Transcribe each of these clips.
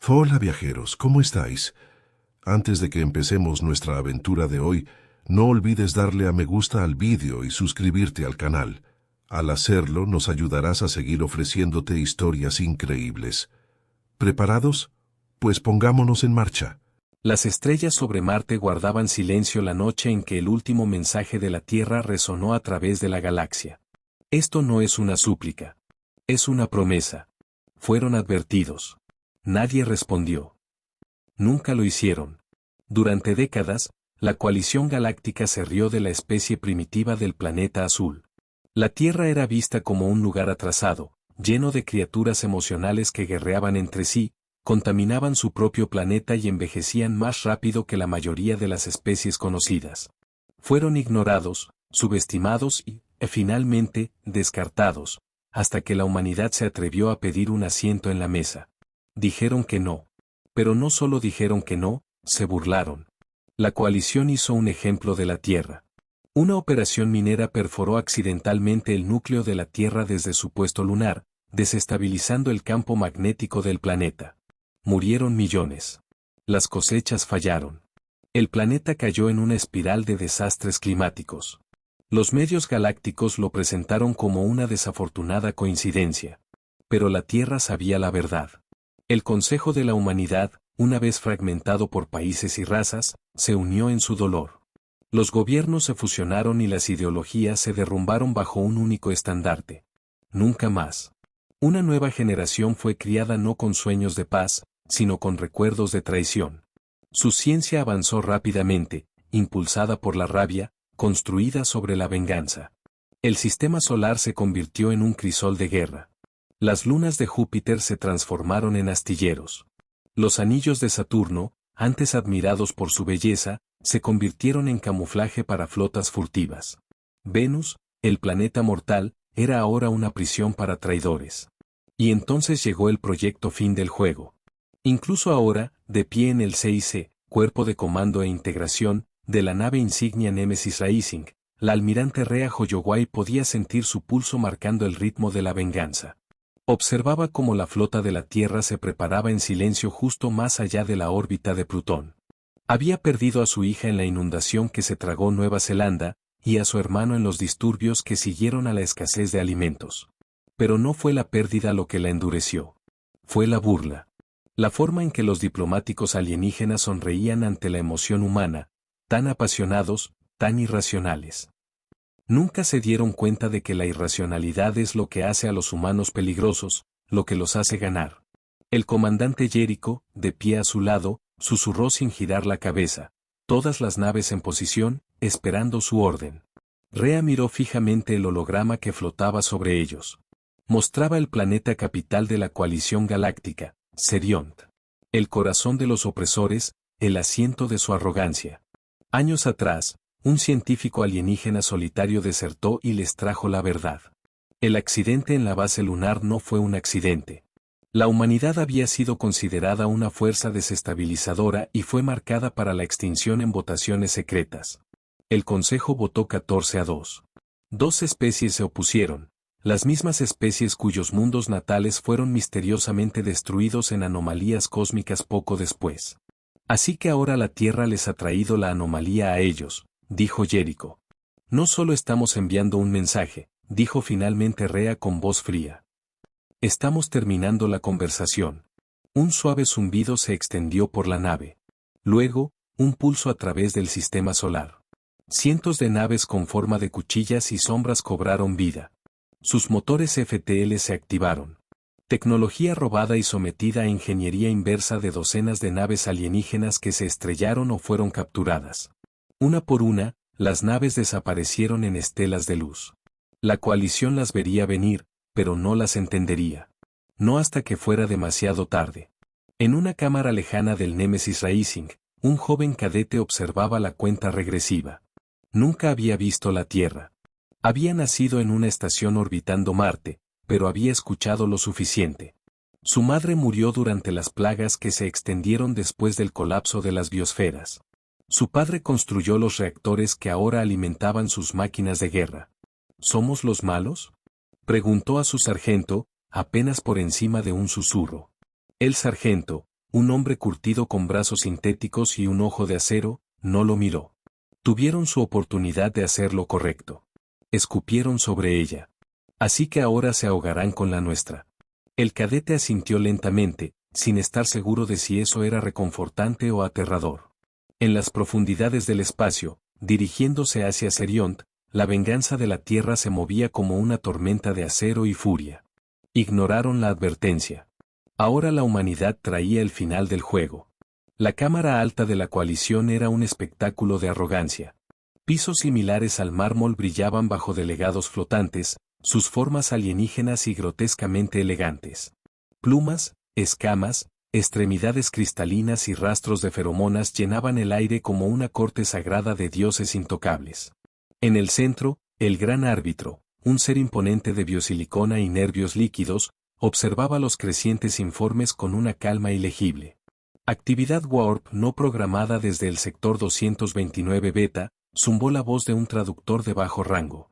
Hola viajeros, ¿cómo estáis? Antes de que empecemos nuestra aventura de hoy, no olvides darle a me gusta al vídeo y suscribirte al canal. Al hacerlo, nos ayudarás a seguir ofreciéndote historias increíbles. ¿Preparados? Pues pongámonos en marcha. Las estrellas sobre Marte guardaban silencio la noche en que el último mensaje de la Tierra resonó a través de la galaxia. Esto no es una súplica. Es una promesa. Fueron advertidos. Nadie respondió. Nunca lo hicieron. Durante décadas, la coalición galáctica se rió de la especie primitiva del planeta azul. La Tierra era vista como un lugar atrasado, lleno de criaturas emocionales que guerreaban entre sí, contaminaban su propio planeta y envejecían más rápido que la mayoría de las especies conocidas. Fueron ignorados, subestimados y, finalmente, descartados, hasta que la humanidad se atrevió a pedir un asiento en la mesa. Dijeron que no. Pero no solo dijeron que no, se burlaron. La coalición hizo un ejemplo de la Tierra. Una operación minera perforó accidentalmente el núcleo de la Tierra desde su puesto lunar, desestabilizando el campo magnético del planeta. Murieron millones. Las cosechas fallaron. El planeta cayó en una espiral de desastres climáticos. Los medios galácticos lo presentaron como una desafortunada coincidencia. Pero la Tierra sabía la verdad. El Consejo de la Humanidad, una vez fragmentado por países y razas, se unió en su dolor. Los gobiernos se fusionaron y las ideologías se derrumbaron bajo un único estandarte. Nunca más. Una nueva generación fue criada no con sueños de paz, sino con recuerdos de traición. Su ciencia avanzó rápidamente, impulsada por la rabia, construida sobre la venganza. El sistema solar se convirtió en un crisol de guerra. Las lunas de Júpiter se transformaron en astilleros. Los anillos de Saturno, antes admirados por su belleza, se convirtieron en camuflaje para flotas furtivas. Venus, el planeta mortal, era ahora una prisión para traidores. Y entonces llegó el proyecto fin del juego. Incluso ahora, de pie en el CIC, Cuerpo de Comando e Integración, de la nave insignia Nemesis Rising, la almirante Rea Hoyoway podía sentir su pulso marcando el ritmo de la venganza. Observaba cómo la flota de la Tierra se preparaba en silencio justo más allá de la órbita de Plutón. Había perdido a su hija en la inundación que se tragó Nueva Zelanda, y a su hermano en los disturbios que siguieron a la escasez de alimentos. Pero no fue la pérdida lo que la endureció. Fue la burla. La forma en que los diplomáticos alienígenas sonreían ante la emoción humana, tan apasionados, tan irracionales. Nunca se dieron cuenta de que la irracionalidad es lo que hace a los humanos peligrosos, lo que los hace ganar. El comandante Jericho, de pie a su lado, susurró sin girar la cabeza. Todas las naves en posición, esperando su orden. Rea miró fijamente el holograma que flotaba sobre ellos. Mostraba el planeta capital de la coalición galáctica, Seriont. El corazón de los opresores, el asiento de su arrogancia. Años atrás, un científico alienígena solitario desertó y les trajo la verdad. El accidente en la base lunar no fue un accidente. La humanidad había sido considerada una fuerza desestabilizadora y fue marcada para la extinción en votaciones secretas. El Consejo votó 14-2. Dos especies se opusieron, las mismas especies cuyos mundos natales fueron misteriosamente destruidos en anomalías cósmicas poco después. Así que ahora la Tierra les ha traído la anomalía a ellos, dijo Jericho. No solo estamos enviando un mensaje, dijo finalmente Rea con voz fría. Estamos terminando la conversación. Un suave zumbido se extendió por la nave. Luego, un pulso a través del sistema solar. Cientos de naves con forma de cuchillas y sombras cobraron vida. Sus motores FTL se activaron. Tecnología robada y sometida a ingeniería inversa de docenas de naves alienígenas que se estrellaron o fueron capturadas. Una por una, las naves desaparecieron en estelas de luz. La coalición las vería venir, pero no las entendería. No hasta que fuera demasiado tarde. En una cámara lejana del Nemesis Rising, un joven cadete observaba la cuenta regresiva. Nunca había visto la Tierra. Había nacido en una estación orbitando Marte, pero había escuchado lo suficiente. Su madre murió durante las plagas que se extendieron después del colapso de las biosferas. Su padre construyó los reactores que ahora alimentaban sus máquinas de guerra. ¿Somos los malos?, preguntó a su sargento, apenas por encima de un susurro. El sargento, Un hombre curtido con brazos sintéticos y un ojo de acero, no lo miró. Tuvieron su oportunidad de hacer lo correcto. Escupieron sobre ella. Así que ahora se ahogarán con la nuestra. El cadete asintió lentamente, sin estar seguro de si eso era reconfortante o aterrador. En las profundidades del espacio, dirigiéndose hacia Seriont, la venganza de la Tierra se movía como una tormenta de acero y furia. Ignoraron la advertencia. Ahora la humanidad traía el final del juego. La cámara alta de la coalición era un espectáculo de arrogancia. Pisos similares al mármol brillaban bajo delegados flotantes, sus formas alienígenas y grotescamente elegantes. Plumas, escamas, extremidades cristalinas y rastros de feromonas llenaban el aire como una corte sagrada de dioses intocables. En el centro, el gran árbitro, un ser imponente de biosilicona y nervios líquidos, observaba los crecientes informes con una calma ilegible. Actividad Warp no programada desde el sector 229 beta, zumbó la voz de un traductor de bajo rango.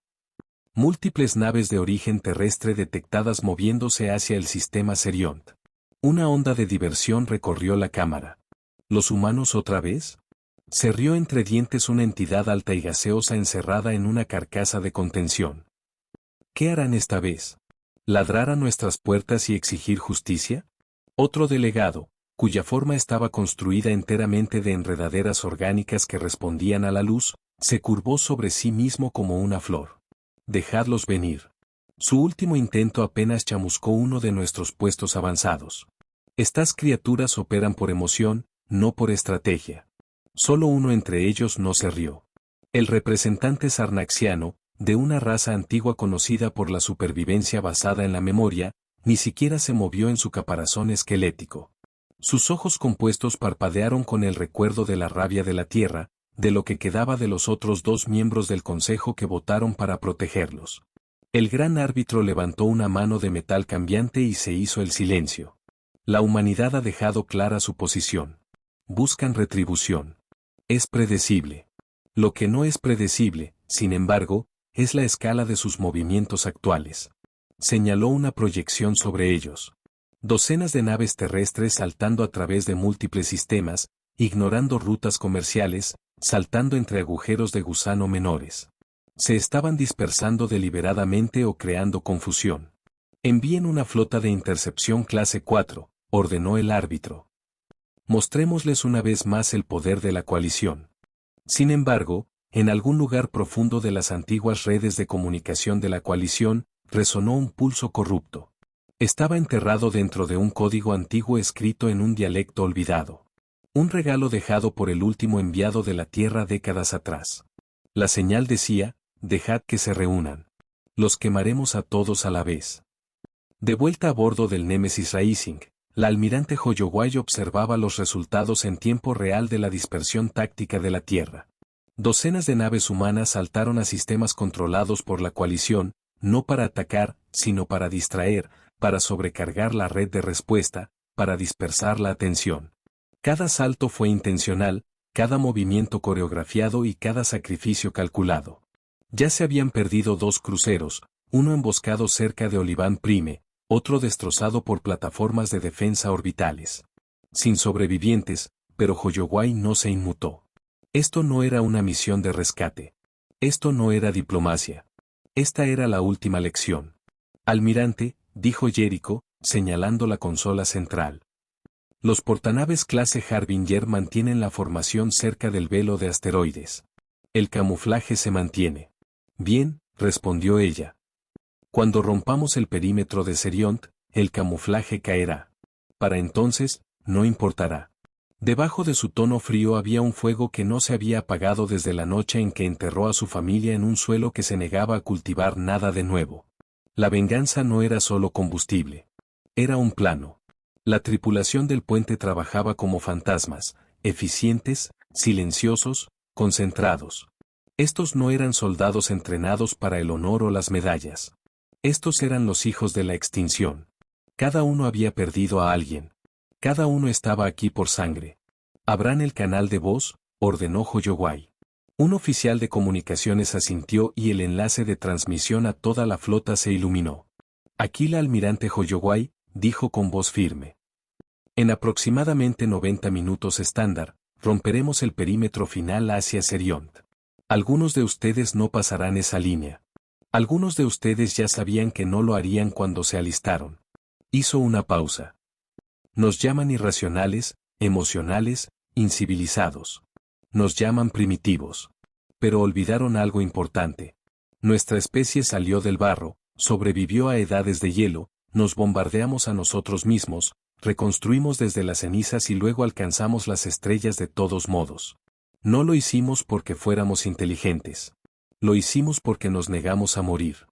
Múltiples naves de origen terrestre detectadas moviéndose hacia el sistema Seriont. Una onda de diversión recorrió la cámara. ¿Los humanos otra vez? Se rió entre dientes una entidad alta y gaseosa encerrada en una carcasa de contención. ¿Qué harán esta vez? ¿Ladrar a nuestras puertas y exigir justicia? Otro delegado, cuya forma estaba construida enteramente de enredaderas orgánicas que respondían a la luz, se curvó sobre sí mismo como una flor. Dejadlos venir. Su último intento apenas chamuscó uno de nuestros puestos avanzados. Estas criaturas operan por emoción, no por estrategia. Solo uno entre ellos no se rió. El representante sarnaxiano, de una raza antigua conocida por la supervivencia basada en la memoria, ni siquiera se movió en su caparazón esquelético. Sus ojos compuestos parpadearon con el recuerdo de la rabia de la Tierra, de lo que quedaba de los otros dos miembros del Consejo que votaron para protegerlos. El gran árbitro levantó una mano de metal cambiante y se hizo el silencio. La humanidad ha dejado clara su posición. Buscan retribución. Es predecible. Lo que no es predecible, sin embargo, es la escala de sus movimientos actuales. Señaló una proyección sobre ellos. Docenas de naves terrestres saltando a través de múltiples sistemas, ignorando rutas comerciales, saltando entre agujeros de gusano menores. Se estaban dispersando deliberadamente o creando confusión. Envíen una flota de intercepción clase 4, ordenó el árbitro. Mostrémosles una vez más el poder de la coalición. Sin embargo, en algún lugar profundo de las antiguas redes de comunicación de la coalición, resonó un pulso corrupto. Estaba enterrado dentro de un código antiguo escrito en un dialecto olvidado. Un regalo dejado por el último enviado de la Tierra décadas atrás. La señal decía, dejad que se reúnan. Los quemaremos a todos a la vez. De vuelta a bordo del Nemesis Rising, la almirante Hoyoway observaba los resultados en tiempo real de la dispersión táctica de la Tierra. Docenas de naves humanas saltaron a sistemas controlados por la coalición, no para atacar, sino para distraer, para sobrecargar la red de respuesta, para dispersar la atención. Cada salto fue intencional, cada movimiento coreografiado y cada sacrificio calculado. Ya se habían perdido 2 cruceros, uno emboscado cerca de Oliván Prime, otro destrozado por plataformas de defensa orbitales. Sin sobrevivientes, pero Hoyoway no se inmutó. Esto no era una misión de rescate. Esto no era diplomacia. Esta era la última lección. Almirante, dijo Jericho, señalando la consola central. Los portanaves clase Harbinger mantienen la formación cerca del velo de asteroides. El camuflaje se mantiene. Bien, respondió ella. Cuando rompamos el perímetro de Seriont, el camuflaje caerá. Para entonces, no importará. Debajo de su tono frío había un fuego que no se había apagado desde la noche en que enterró a su familia en un suelo que se negaba a cultivar nada de nuevo. La venganza no era solo combustible. Era un plano. La tripulación del puente trabajaba como fantasmas, eficientes, silenciosos, concentrados. Estos no eran soldados entrenados para el honor o las medallas. Estos eran los hijos de la extinción. Cada uno había perdido a alguien. Cada uno estaba aquí por sangre. Abran el canal de voz, ordenó Hoyoway. Un oficial de comunicaciones asintió y el enlace de transmisión a toda la flota se iluminó. Aquí la almirante Hoyoway, dijo con voz firme. En aproximadamente 90 minutos estándar, romperemos el perímetro final hacia Seriont. Algunos de ustedes no pasarán esa línea. Algunos de ustedes ya sabían que no lo harían cuando se alistaron. Hizo una pausa. Nos llaman irracionales, emocionales, incivilizados. Nos llaman primitivos. Pero olvidaron algo importante. Nuestra especie salió del barro, sobrevivió a edades de hielo, nos bombardeamos a nosotros mismos, reconstruimos desde las cenizas y luego alcanzamos las estrellas de todos modos. No lo hicimos porque fuéramos inteligentes. Lo hicimos porque nos negamos a morir.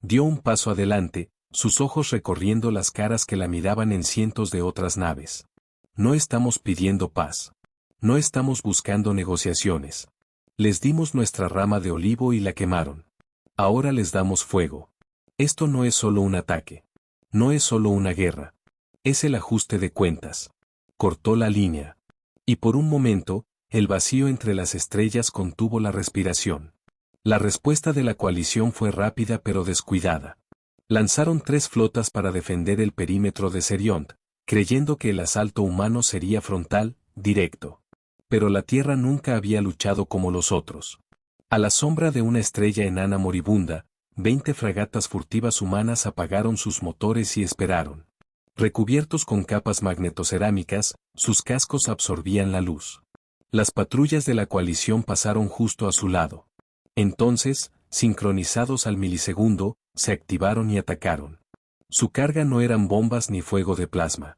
Dio un paso adelante, sus ojos recorriendo las caras que la miraban en cientos de otras naves. No estamos pidiendo paz. No estamos buscando negociaciones. Les dimos nuestra rama de olivo y la quemaron. Ahora les damos fuego. Esto no es solo un ataque. No es solo una guerra. Es el ajuste de cuentas. Cortó la línea. Y por un momento, el vacío entre las estrellas contuvo la respiración. La respuesta de la coalición fue rápida pero descuidada. Lanzaron 3 flotas para defender el perímetro de Seriont, creyendo que el asalto humano sería frontal, directo. Pero la Tierra nunca había luchado como los otros. A la sombra de una estrella enana moribunda, 20 fragatas furtivas humanas apagaron sus motores y esperaron. Recubiertos con capas magnetocerámicas, sus cascos absorbían la luz. Las patrullas de la coalición pasaron justo a su lado. Entonces, sincronizados al milisegundo, se activaron y atacaron. Su carga no eran bombas ni fuego de plasma.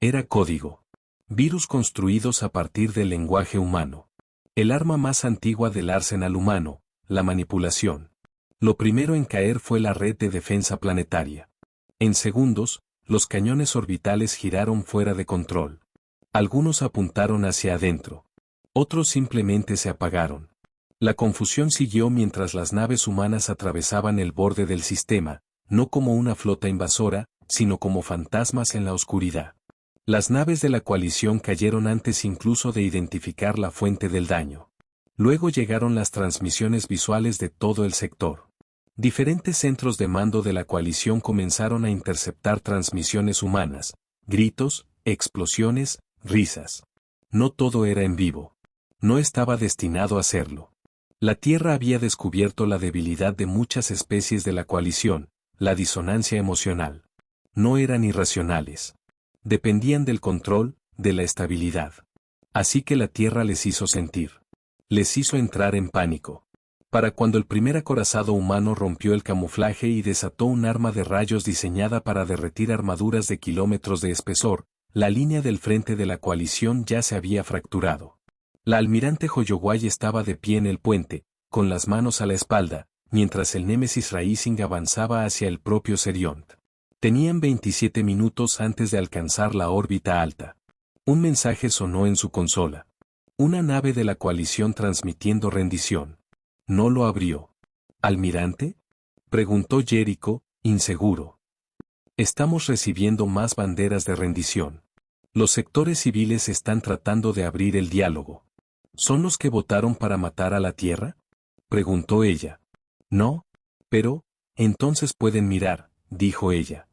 Era código. Virus construidos a partir del lenguaje humano. El arma más antigua del arsenal humano, la manipulación. Lo primero en caer fue la red de defensa planetaria. En segundos, los cañones orbitales giraron fuera de control. Algunos apuntaron hacia adentro. Otros simplemente se apagaron. La confusión siguió mientras las naves humanas atravesaban el borde del sistema, no como una flota invasora, sino como fantasmas en la oscuridad. Las naves de la coalición cayeron antes incluso de identificar la fuente del daño. Luego llegaron las transmisiones visuales de todo el sector. Diferentes centros de mando de la coalición comenzaron a interceptar transmisiones humanas, gritos, explosiones, risas. No todo era en vivo. No estaba destinado a serlo. La Tierra había descubierto la debilidad de muchas especies de la coalición, la disonancia emocional. No eran irracionales. Dependían del control, de la estabilidad. Así que la Tierra les hizo sentir. Les hizo entrar en pánico. Para cuando el primer acorazado humano rompió el camuflaje y desató un arma de rayos diseñada para derretir armaduras de kilómetros de espesor, la línea del frente de la coalición ya se había fracturado. La almirante Hoyoway estaba de pie en el puente, con las manos a la espalda, mientras el Némesis Rising avanzaba hacia el propio Seriont. Tenían 27 minutos antes de alcanzar la órbita alta. Un mensaje sonó en su consola. Una nave de la coalición transmitiendo rendición. No lo abrió. ¿Almirante?, preguntó Jericho, inseguro. Estamos recibiendo más banderas de rendición. Los sectores civiles están tratando de abrir el diálogo. ¿Son los que votaron para matar a la Tierra?, preguntó ella. No, pero, entonces pueden mirar, dijo ella.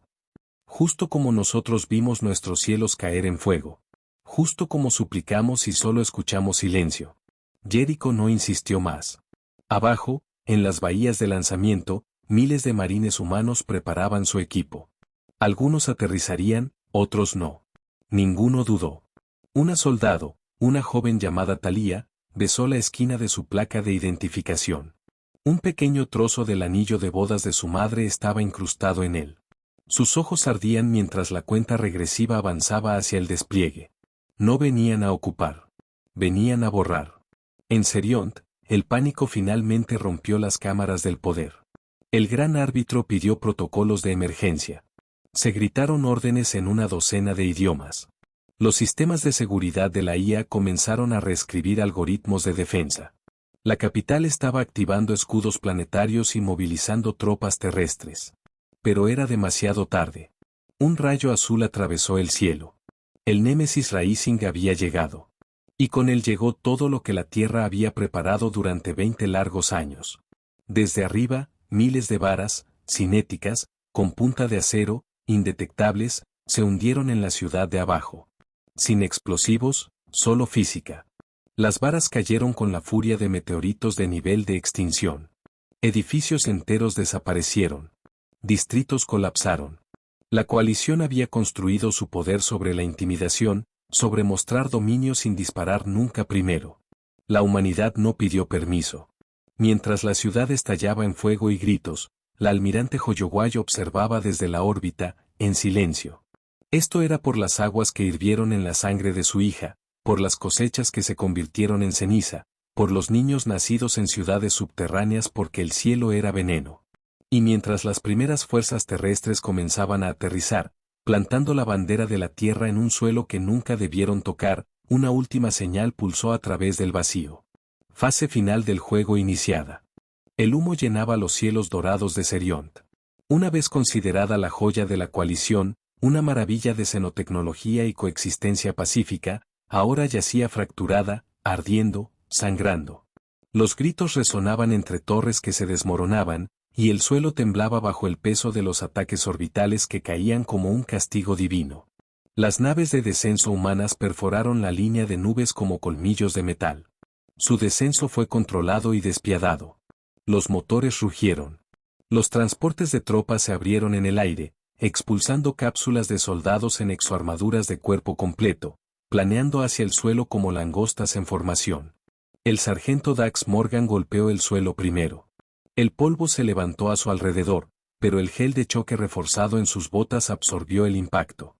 Justo como nosotros vimos nuestros cielos caer en fuego. Justo como suplicamos y solo escuchamos silencio. Jericho no insistió más. Abajo, en las bahías de lanzamiento, miles de marines humanos preparaban su equipo. Algunos aterrizarían, otros no. Ninguno dudó. Una soldado, una joven llamada Thalía, besó la esquina de su placa de identificación. Un pequeño trozo del anillo de bodas de su madre estaba incrustado en él. Sus ojos ardían mientras la cuenta regresiva avanzaba hacia el despliegue. No venían a ocupar. Venían a borrar. En Seriont, el pánico finalmente rompió las cámaras del poder. El gran árbitro pidió protocolos de emergencia. Se gritaron órdenes en una docena de idiomas. Los sistemas de seguridad de la IA comenzaron a reescribir algoritmos de defensa. La capital estaba activando escudos planetarios y movilizando tropas terrestres. Pero era demasiado tarde. Un rayo azul atravesó el cielo. El Némesis Rising había llegado. Y con él llegó todo lo que la Tierra había preparado durante 20 largos años. Desde arriba, miles de varas, cinéticas, con punta de acero, indetectables, se hundieron en la ciudad de abajo. Sin explosivos, solo física. Las varas cayeron con la furia de meteoritos de nivel de extinción. Edificios enteros desaparecieron. Distritos colapsaron. La coalición había construido su poder sobre la intimidación, sobre mostrar dominio sin disparar nunca primero. La humanidad no pidió permiso. Mientras la ciudad estallaba en fuego y gritos, la almirante Hoyoway observaba desde la órbita, en silencio. Esto era por las aguas que hirvieron en la sangre de su hija, por las cosechas que se convirtieron en ceniza, por los niños nacidos en ciudades subterráneas porque el cielo era veneno. Y mientras las primeras fuerzas terrestres comenzaban a aterrizar, plantando la bandera de la tierra en un suelo que nunca debieron tocar, una última señal pulsó a través del vacío. Fase final del juego iniciada. El humo llenaba los cielos dorados de Seriont. Una vez considerada la joya de la coalición, una maravilla de xenotecnología y coexistencia pacífica, ahora yacía fracturada, ardiendo, sangrando. Los gritos resonaban entre torres que se desmoronaban, y el suelo temblaba bajo el peso de los ataques orbitales que caían como un castigo divino. Las naves de descenso humanas perforaron la línea de nubes como colmillos de metal. Su descenso fue controlado y despiadado. Los motores rugieron. Los transportes de tropas se abrieron en el aire, expulsando cápsulas de soldados en exoarmaduras de cuerpo completo, planeando hacia el suelo como langostas en formación. El sargento Dax Morgan golpeó el suelo primero. El polvo se levantó a su alrededor, pero el gel de choque reforzado en sus botas absorbió el impacto.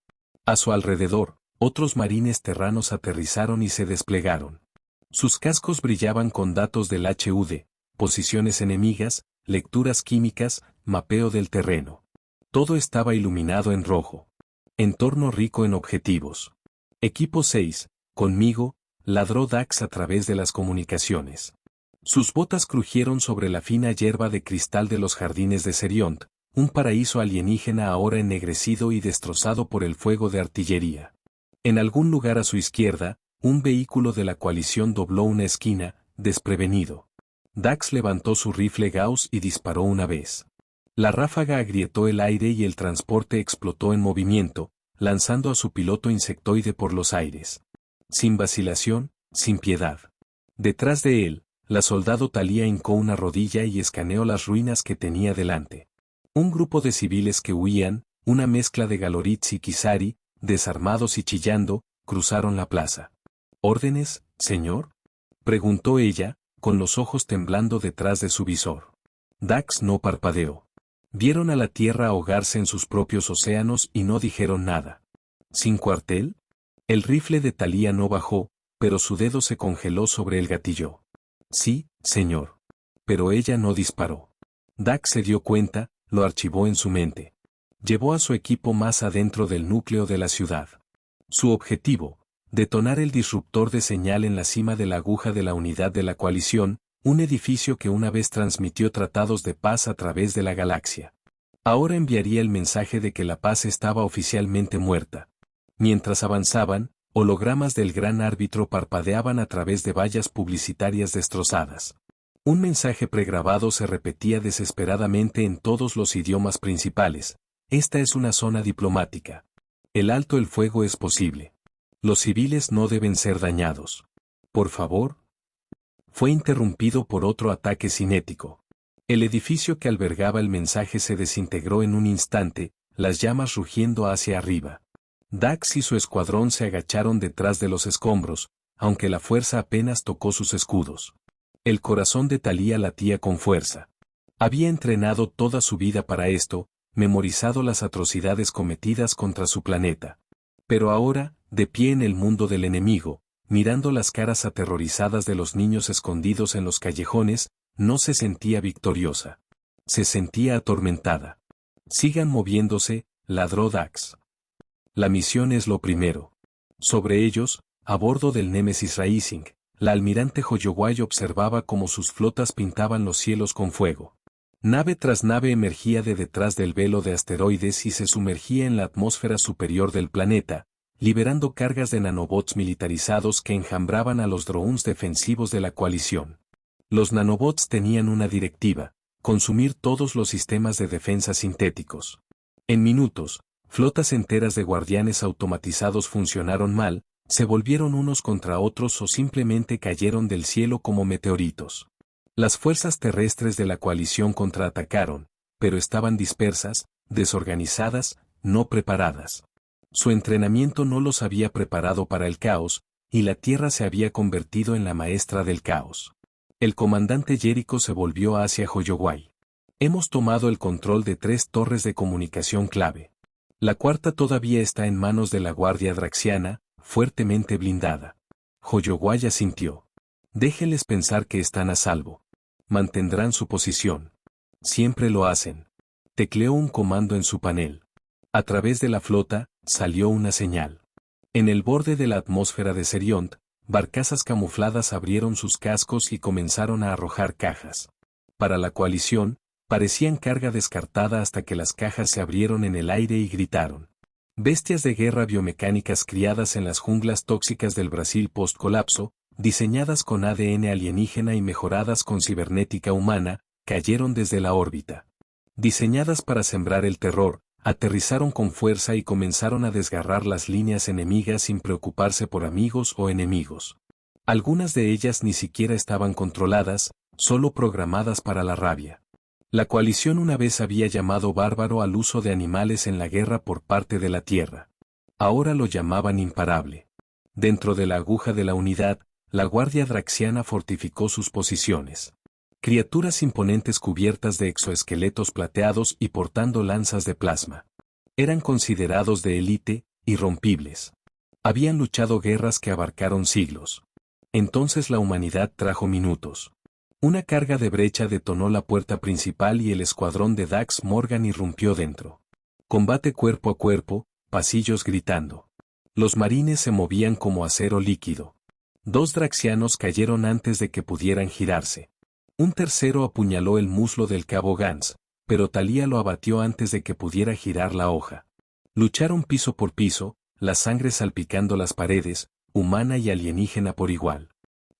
A su alrededor, otros marines terranos aterrizaron y se desplegaron. Sus cascos brillaban con datos del HUD, posiciones enemigas, lecturas químicas, mapeo del terreno. Todo estaba iluminado en rojo. Entorno rico en objetivos. Equipo 6, conmigo, ladró Dax a través de las comunicaciones. Sus botas crujieron sobre la fina hierba de cristal de los jardines de Seriont, un paraíso alienígena ahora ennegrecido y destrozado por el fuego de artillería. En algún lugar a su izquierda, un vehículo de la coalición dobló una esquina, desprevenido. Dax levantó su rifle Gauss y disparó una vez. La ráfaga agrietó el aire y el transporte explotó en movimiento, lanzando a su piloto insectoide por los aires. Sin vacilación, sin piedad. Detrás de él, la soldado Talia hincó una rodilla y escaneó las ruinas que tenía delante. Un grupo de civiles que huían, una mezcla de Galoritz y Kisari, desarmados y chillando, cruzaron la plaza. ¿Órdenes, señor?, preguntó ella, con los ojos temblando detrás de su visor. Dax no parpadeó. Vieron a la tierra ahogarse en sus propios océanos y no dijeron nada. ¿Sin cuartel? El rifle de Talia no bajó, pero su dedo se congeló sobre el gatillo. Sí, señor. Pero ella no disparó. Dax se dio cuenta, lo archivó en su mente. Llevó a su equipo más adentro del núcleo de la ciudad. Su objetivo, detonar el disruptor de señal en la cima de la aguja de la unidad de la coalición, un edificio que una vez transmitió tratados de paz a través de la galaxia. Ahora enviaría el mensaje de que la paz estaba oficialmente muerta. Mientras avanzaban, hologramas del gran árbitro parpadeaban a través de vallas publicitarias destrozadas. Un mensaje pregrabado se repetía desesperadamente en todos los idiomas principales. Esta es una zona diplomática. El alto el fuego es posible. Los civiles no deben ser dañados. Por favor. Fue interrumpido por otro ataque cinético. El edificio que albergaba el mensaje se desintegró en un instante, las llamas rugiendo hacia arriba. Dax y su escuadrón se agacharon detrás de los escombros, aunque la fuerza apenas tocó sus escudos. El corazón de Talia latía con fuerza. Había entrenado toda su vida para esto, memorizado las atrocidades cometidas contra su planeta. Pero ahora, de pie en el mundo del enemigo, mirando las caras aterrorizadas de los niños escondidos en los callejones, no se sentía victoriosa. Se sentía atormentada. Sigan moviéndose, ladró Dax. La misión es lo primero. Sobre ellos, a bordo del Nemesis Rising, la almirante Hoyoway observaba cómo sus flotas pintaban los cielos con fuego. Nave tras nave emergía de detrás del velo de asteroides y se sumergía en la atmósfera superior del planeta, liberando cargas de nanobots militarizados que enjambraban a los drones defensivos de la coalición. Los nanobots tenían una directiva: consumir todos los sistemas de defensa sintéticos. En minutos, flotas enteras de guardianes automatizados funcionaron mal, Se volvieron unos contra otros o simplemente cayeron del cielo como meteoritos. Las fuerzas terrestres de la coalición contraatacaron, pero estaban dispersas, desorganizadas, no preparadas. Su entrenamiento no los había preparado para el caos, y la tierra se había convertido en la maestra del caos. El comandante Jericho se volvió hacia Holloway. Hemos tomado el control de 3 torres de comunicación clave. La cuarta todavía está en manos de la Guardia Draxiana, fuertemente blindada. Holloway asintió. Déjenles pensar que están a salvo. Mantendrán su posición. Siempre lo hacen. Tecleó un comando en su panel. A través de la flota, salió una señal. En el borde de la atmósfera de Seriont, barcazas camufladas abrieron sus cascos y comenzaron a arrojar cajas. Para la coalición, parecían carga descartada hasta que las cajas se abrieron en el aire y gritaron. Bestias de guerra biomecánicas criadas en las junglas tóxicas del Brasil post-colapso, diseñadas con ADN alienígena y mejoradas con cibernética humana, cayeron desde la órbita. Diseñadas para sembrar el terror, aterrizaron con fuerza y comenzaron a desgarrar las líneas enemigas sin preocuparse por amigos o enemigos. Algunas de ellas ni siquiera estaban controladas, solo programadas para la rabia. La coalición una vez había llamado bárbaro al uso de animales en la guerra por parte de la Tierra. Ahora lo llamaban imparable. Dentro de la aguja de la unidad, la Guardia Draxiana fortificó sus posiciones. Criaturas imponentes cubiertas de exoesqueletos plateados y portando lanzas de plasma. Eran considerados de élite, irrompibles. Habían luchado guerras que abarcaron siglos. Entonces la humanidad trajo minutos. Una carga de brecha detonó la puerta principal y el escuadrón de Dax Morgan irrumpió dentro. Combate cuerpo a cuerpo, pasillos gritando. Los marines se movían como acero líquido. 2 draxianos cayeron antes de que pudieran girarse. Un tercero apuñaló el muslo del cabo Gans, pero Thalía lo abatió antes de que pudiera girar la hoja. Lucharon piso por piso, la sangre salpicando las paredes, humana y alienígena por igual.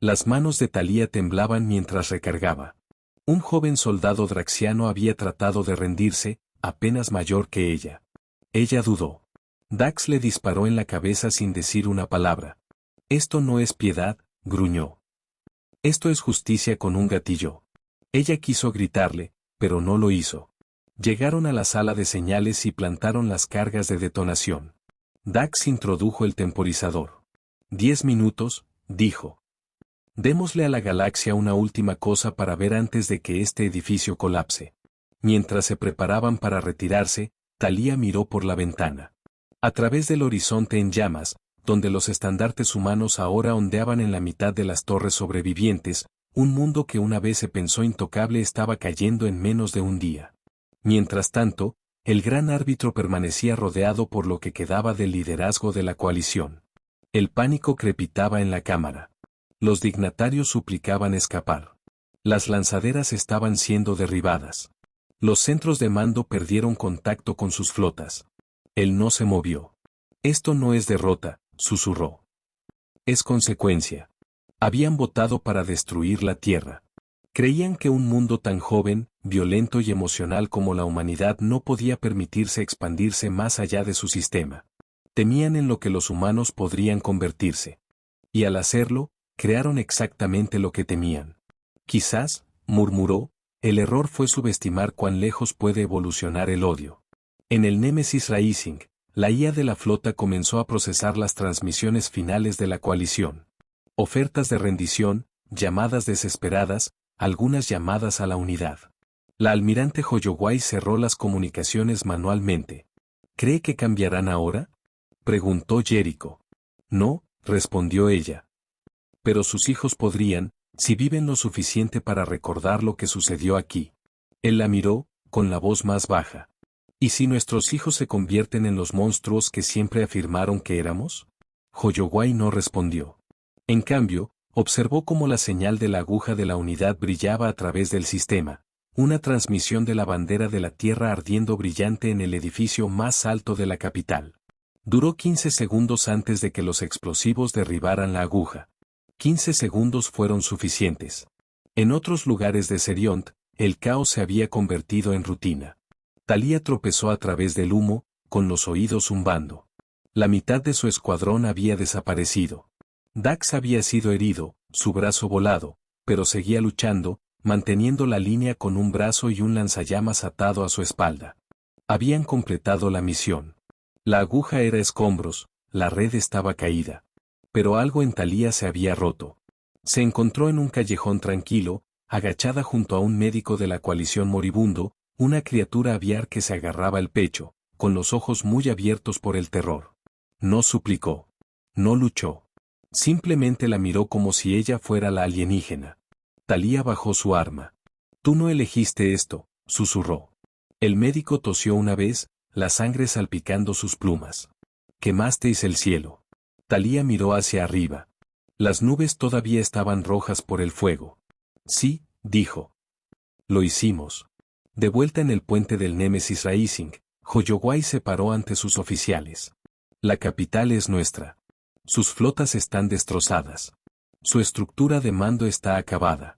Las manos de Thalía temblaban mientras recargaba. Un joven soldado draxiano había tratado de rendirse, apenas mayor que ella. Ella dudó. Dax le disparó en la cabeza sin decir una palabra. Esto no es piedad, gruñó. Esto es justicia con un gatillo. Ella quiso gritarle, pero no lo hizo. Llegaron a la sala de señales y plantaron las cargas de detonación. Dax introdujo el temporizador. 10 minutos, dijo. Démosle a la galaxia una última cosa para ver antes de que este edificio colapse. Mientras se preparaban para retirarse, Thalía miró por la ventana. A través del horizonte en llamas, donde los estandartes humanos ahora ondeaban en la mitad de las torres sobrevivientes, un mundo que una vez se pensó intocable estaba cayendo en menos de un día. Mientras tanto, el gran árbitro permanecía rodeado por lo que quedaba del liderazgo de la coalición. El pánico crepitaba en la cámara. Los dignatarios suplicaban escapar. Las lanzaderas estaban siendo derribadas. Los centros de mando perdieron contacto con sus flotas. Él no se movió. Esto no es derrota, susurró. Es consecuencia. Habían votado para destruir la Tierra. Creían que un mundo tan joven, violento y emocional como la humanidad no podía permitirse expandirse más allá de su sistema. Temían en lo que los humanos podrían convertirse. Y al hacerlo, crearon exactamente lo que temían. Quizás, murmuró, el error fue subestimar cuán lejos puede evolucionar el odio. En el Nemesis Rising, la IA de la flota comenzó a procesar las transmisiones finales de la coalición. Ofertas de rendición, llamadas desesperadas, algunas llamadas a la unidad. La almirante Holloway cerró las comunicaciones manualmente. ¿Cree que cambiarán ahora?, preguntó Jericho. No, respondió ella. Pero sus hijos podrían, si viven lo suficiente para recordar lo que sucedió aquí. Él la miró, con la voz más baja. ¿Y si nuestros hijos se convierten en los monstruos que siempre afirmaron que éramos? Holloway no respondió. En cambio, observó cómo la señal de la aguja de la unidad brillaba a través del sistema, una transmisión de la bandera de la Tierra ardiendo brillante en el edificio más alto de la capital. Duró 15 segundos antes de que los explosivos derribaran la aguja. 15 segundos fueron suficientes. En otros lugares de Seriont, el caos se había convertido en rutina. Thalía tropezó a través del humo, con los oídos zumbando. La mitad de su escuadrón había desaparecido. Dax había sido herido, su brazo volado, pero seguía luchando, manteniendo la línea con un brazo y un lanzallamas atado a su espalda. Habían completado la misión. La aguja era escombros, la red estaba caída. Pero algo en Thalía se había roto. Se encontró en un callejón tranquilo, agachada junto a un médico de la coalición moribundo, una criatura aviar que se agarraba el pecho, con los ojos muy abiertos por el terror. No suplicó. No luchó. Simplemente la miró como si ella fuera la alienígena. Thalía bajó su arma. «Tú no elegiste esto», susurró. El médico tosió una vez, la sangre salpicando sus plumas. «Quemasteis el cielo». Thalía miró hacia arriba. Las nubes todavía estaban rojas por el fuego. «Sí», dijo. «Lo hicimos». De vuelta en el puente del Nemesis Rising, Holloway se paró ante sus oficiales. «La capital es nuestra. Sus flotas están destrozadas. Su estructura de mando está acabada.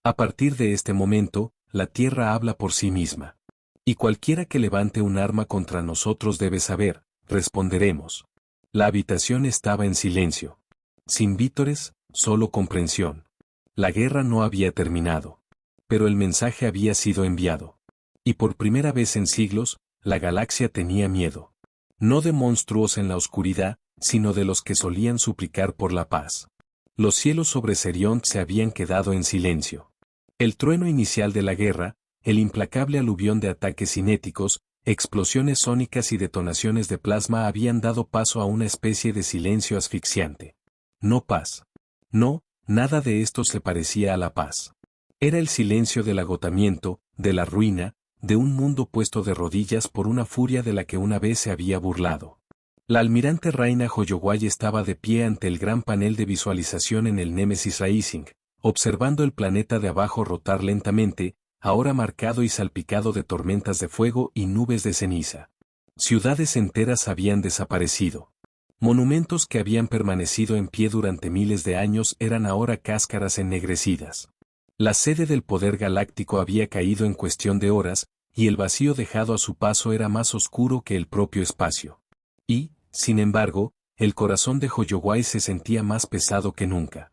A partir de este momento, la tierra habla por sí misma. Y cualquiera que levante un arma contra nosotros debe saber», responderemos. La habitación estaba en silencio. Sin vítores, solo comprensión. La guerra no había terminado. Pero el mensaje había sido enviado. Y por primera vez en siglos, la galaxia tenía miedo. No de monstruos en la oscuridad, sino de los que solían suplicar por la paz. Los cielos sobre Seriont se habían quedado en silencio. El trueno inicial de la guerra, el implacable aluvión de ataques cinéticos, explosiones sónicas y detonaciones de plasma habían dado paso a una especie de silencio asfixiante. No paz. No, nada de esto se parecía a la paz. Era el silencio del agotamiento, de la ruina, de un mundo puesto de rodillas por una furia de la que una vez se había burlado. La almirante Raina Holloway estaba de pie ante el gran panel de visualización en el Nemesis Rising, observando el planeta de abajo rotar lentamente, ahora marcado y salpicado de tormentas de fuego y nubes de ceniza. Ciudades enteras habían desaparecido. Monumentos que habían permanecido en pie durante miles de años eran ahora cáscaras ennegrecidas. La sede del poder galáctico había caído en cuestión de horas, y el vacío dejado a su paso era más oscuro que el propio espacio. Y, sin embargo, el corazón de Holloway se sentía más pesado que nunca.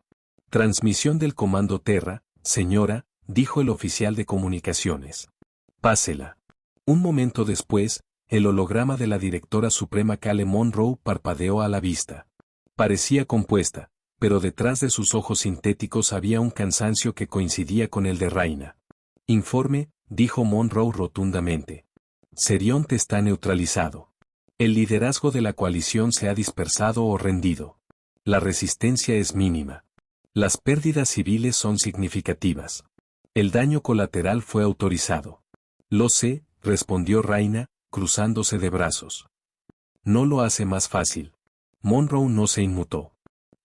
«Transmisión del Comando Terra, señora», dijo el oficial de comunicaciones. «Pásela». Un momento después, el holograma de la directora suprema Kale Monroe parpadeó a la vista. Parecía compuesta, pero detrás de sus ojos sintéticos había un cansancio que coincidía con el de Raina. «Informe», dijo Monroe rotundamente. «Seriont está neutralizado. El liderazgo de la coalición se ha dispersado o rendido. La resistencia es mínima. Las pérdidas civiles son significativas. El daño colateral fue autorizado». «Lo sé», respondió Raina, cruzándose de brazos. «No lo hace más fácil». Monroe no se inmutó.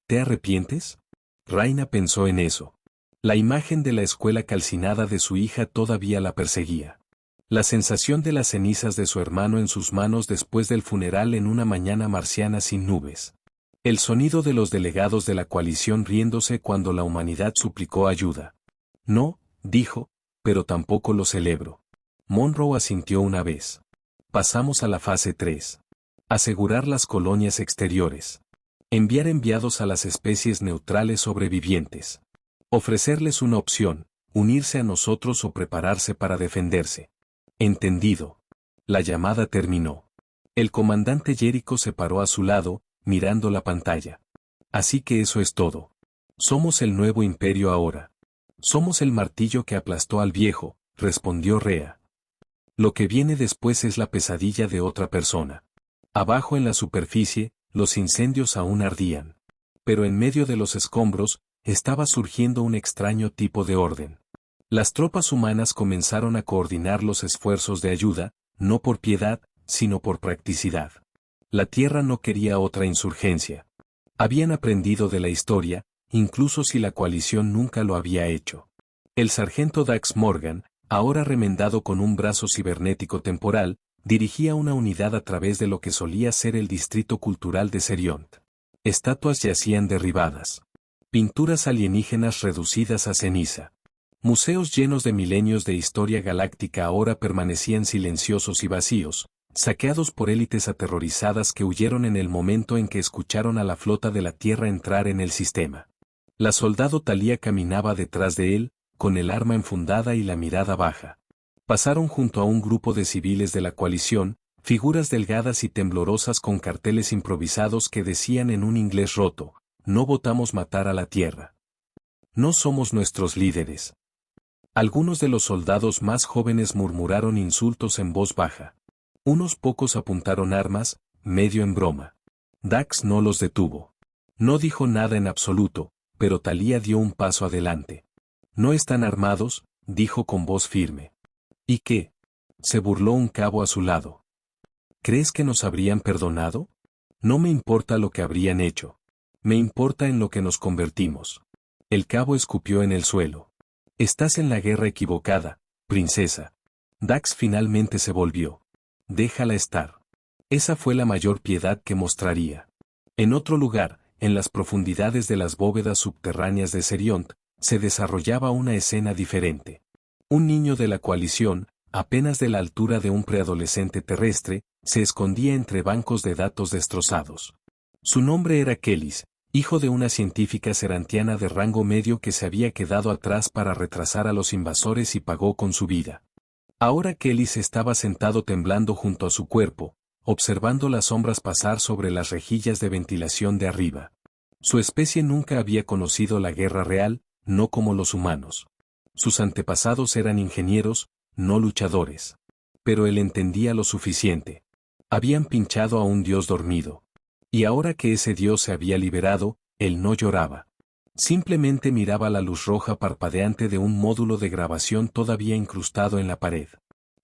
«¿Te arrepientes?» Raina pensó en eso. La imagen de la escuela calcinada de su hija todavía la perseguía. La sensación de las cenizas de su hermano en sus manos después del funeral en una mañana marciana sin nubes. El sonido de los delegados de la coalición riéndose cuando la humanidad suplicó ayuda. «No», dijo, «pero tampoco lo celebro». Monroe asintió una vez. «Pasamos a la fase 3. Asegurar las colonias exteriores. Enviar enviados a las especies neutrales sobrevivientes. Ofrecerles una opción, unirse a nosotros o prepararse para defenderse». «Entendido». La llamada terminó. El comandante Jericho se paró a su lado, mirando la pantalla. «Así que eso es todo. Somos el nuevo imperio ahora. Somos el martillo que aplastó al viejo», respondió Rea. «Lo que viene después es la pesadilla de otra persona». Abajo en la superficie, los incendios aún ardían. Pero en medio de los escombros, estaba surgiendo un extraño tipo de orden. Las tropas humanas comenzaron a coordinar los esfuerzos de ayuda, no por piedad, sino por practicidad. La Tierra no quería otra insurgencia. Habían aprendido de la historia, incluso si la coalición nunca lo había hecho. El sargento Dax Morgan, ahora remendado con un brazo cibernético temporal, dirigía una unidad a través de lo que solía ser el distrito cultural de Seriont. Estatuas yacían derribadas. Pinturas alienígenas reducidas a ceniza. Museos llenos de milenios de historia galáctica ahora permanecían silenciosos y vacíos, saqueados por élites aterrorizadas que huyeron en el momento en que escucharon a la flota de la Tierra entrar en el sistema. La soldado Talia caminaba detrás de él, con el arma enfundada y la mirada baja. Pasaron junto a un grupo de civiles de la coalición, figuras delgadas y temblorosas con carteles improvisados que decían en un inglés roto: no votamos matar a la Tierra. No somos nuestros líderes. Algunos de los soldados más jóvenes murmuraron insultos en voz baja. Unos pocos apuntaron armas, medio en broma. Dax no los detuvo. No dijo nada en absoluto, pero Talia dio un paso adelante. No están armados, dijo con voz firme. ¿Y qué? Se burló un cabo a su lado. ¿Crees que nos habrían perdonado? No me importa lo que habrían hecho. Me importa en lo que nos convertimos. El cabo escupió en el suelo. Estás en la guerra equivocada, princesa. Dax finalmente se volvió. Déjala estar. Esa fue la mayor piedad que mostraría. En otro lugar, en las profundidades de las bóvedas subterráneas de Seriont, se desarrollaba una escena diferente. Un niño de la coalición, apenas de la altura de un preadolescente terrestre, se escondía entre bancos de datos destrozados. Su nombre era Kellis, hijo de una científica serantiana de rango medio que se había quedado atrás para retrasar a los invasores y pagó con su vida. Ahora Kellis estaba sentado temblando junto a su cuerpo, observando las sombras pasar sobre las rejillas de ventilación de arriba. Su especie nunca había conocido la guerra real, no como los humanos. Sus antepasados eran ingenieros, no luchadores. Pero él entendía lo suficiente. Habían pinchado a un dios dormido. Y ahora que ese dios se había liberado, él no lloraba. Simplemente miraba la luz roja parpadeante de un módulo de grabación todavía incrustado en la pared.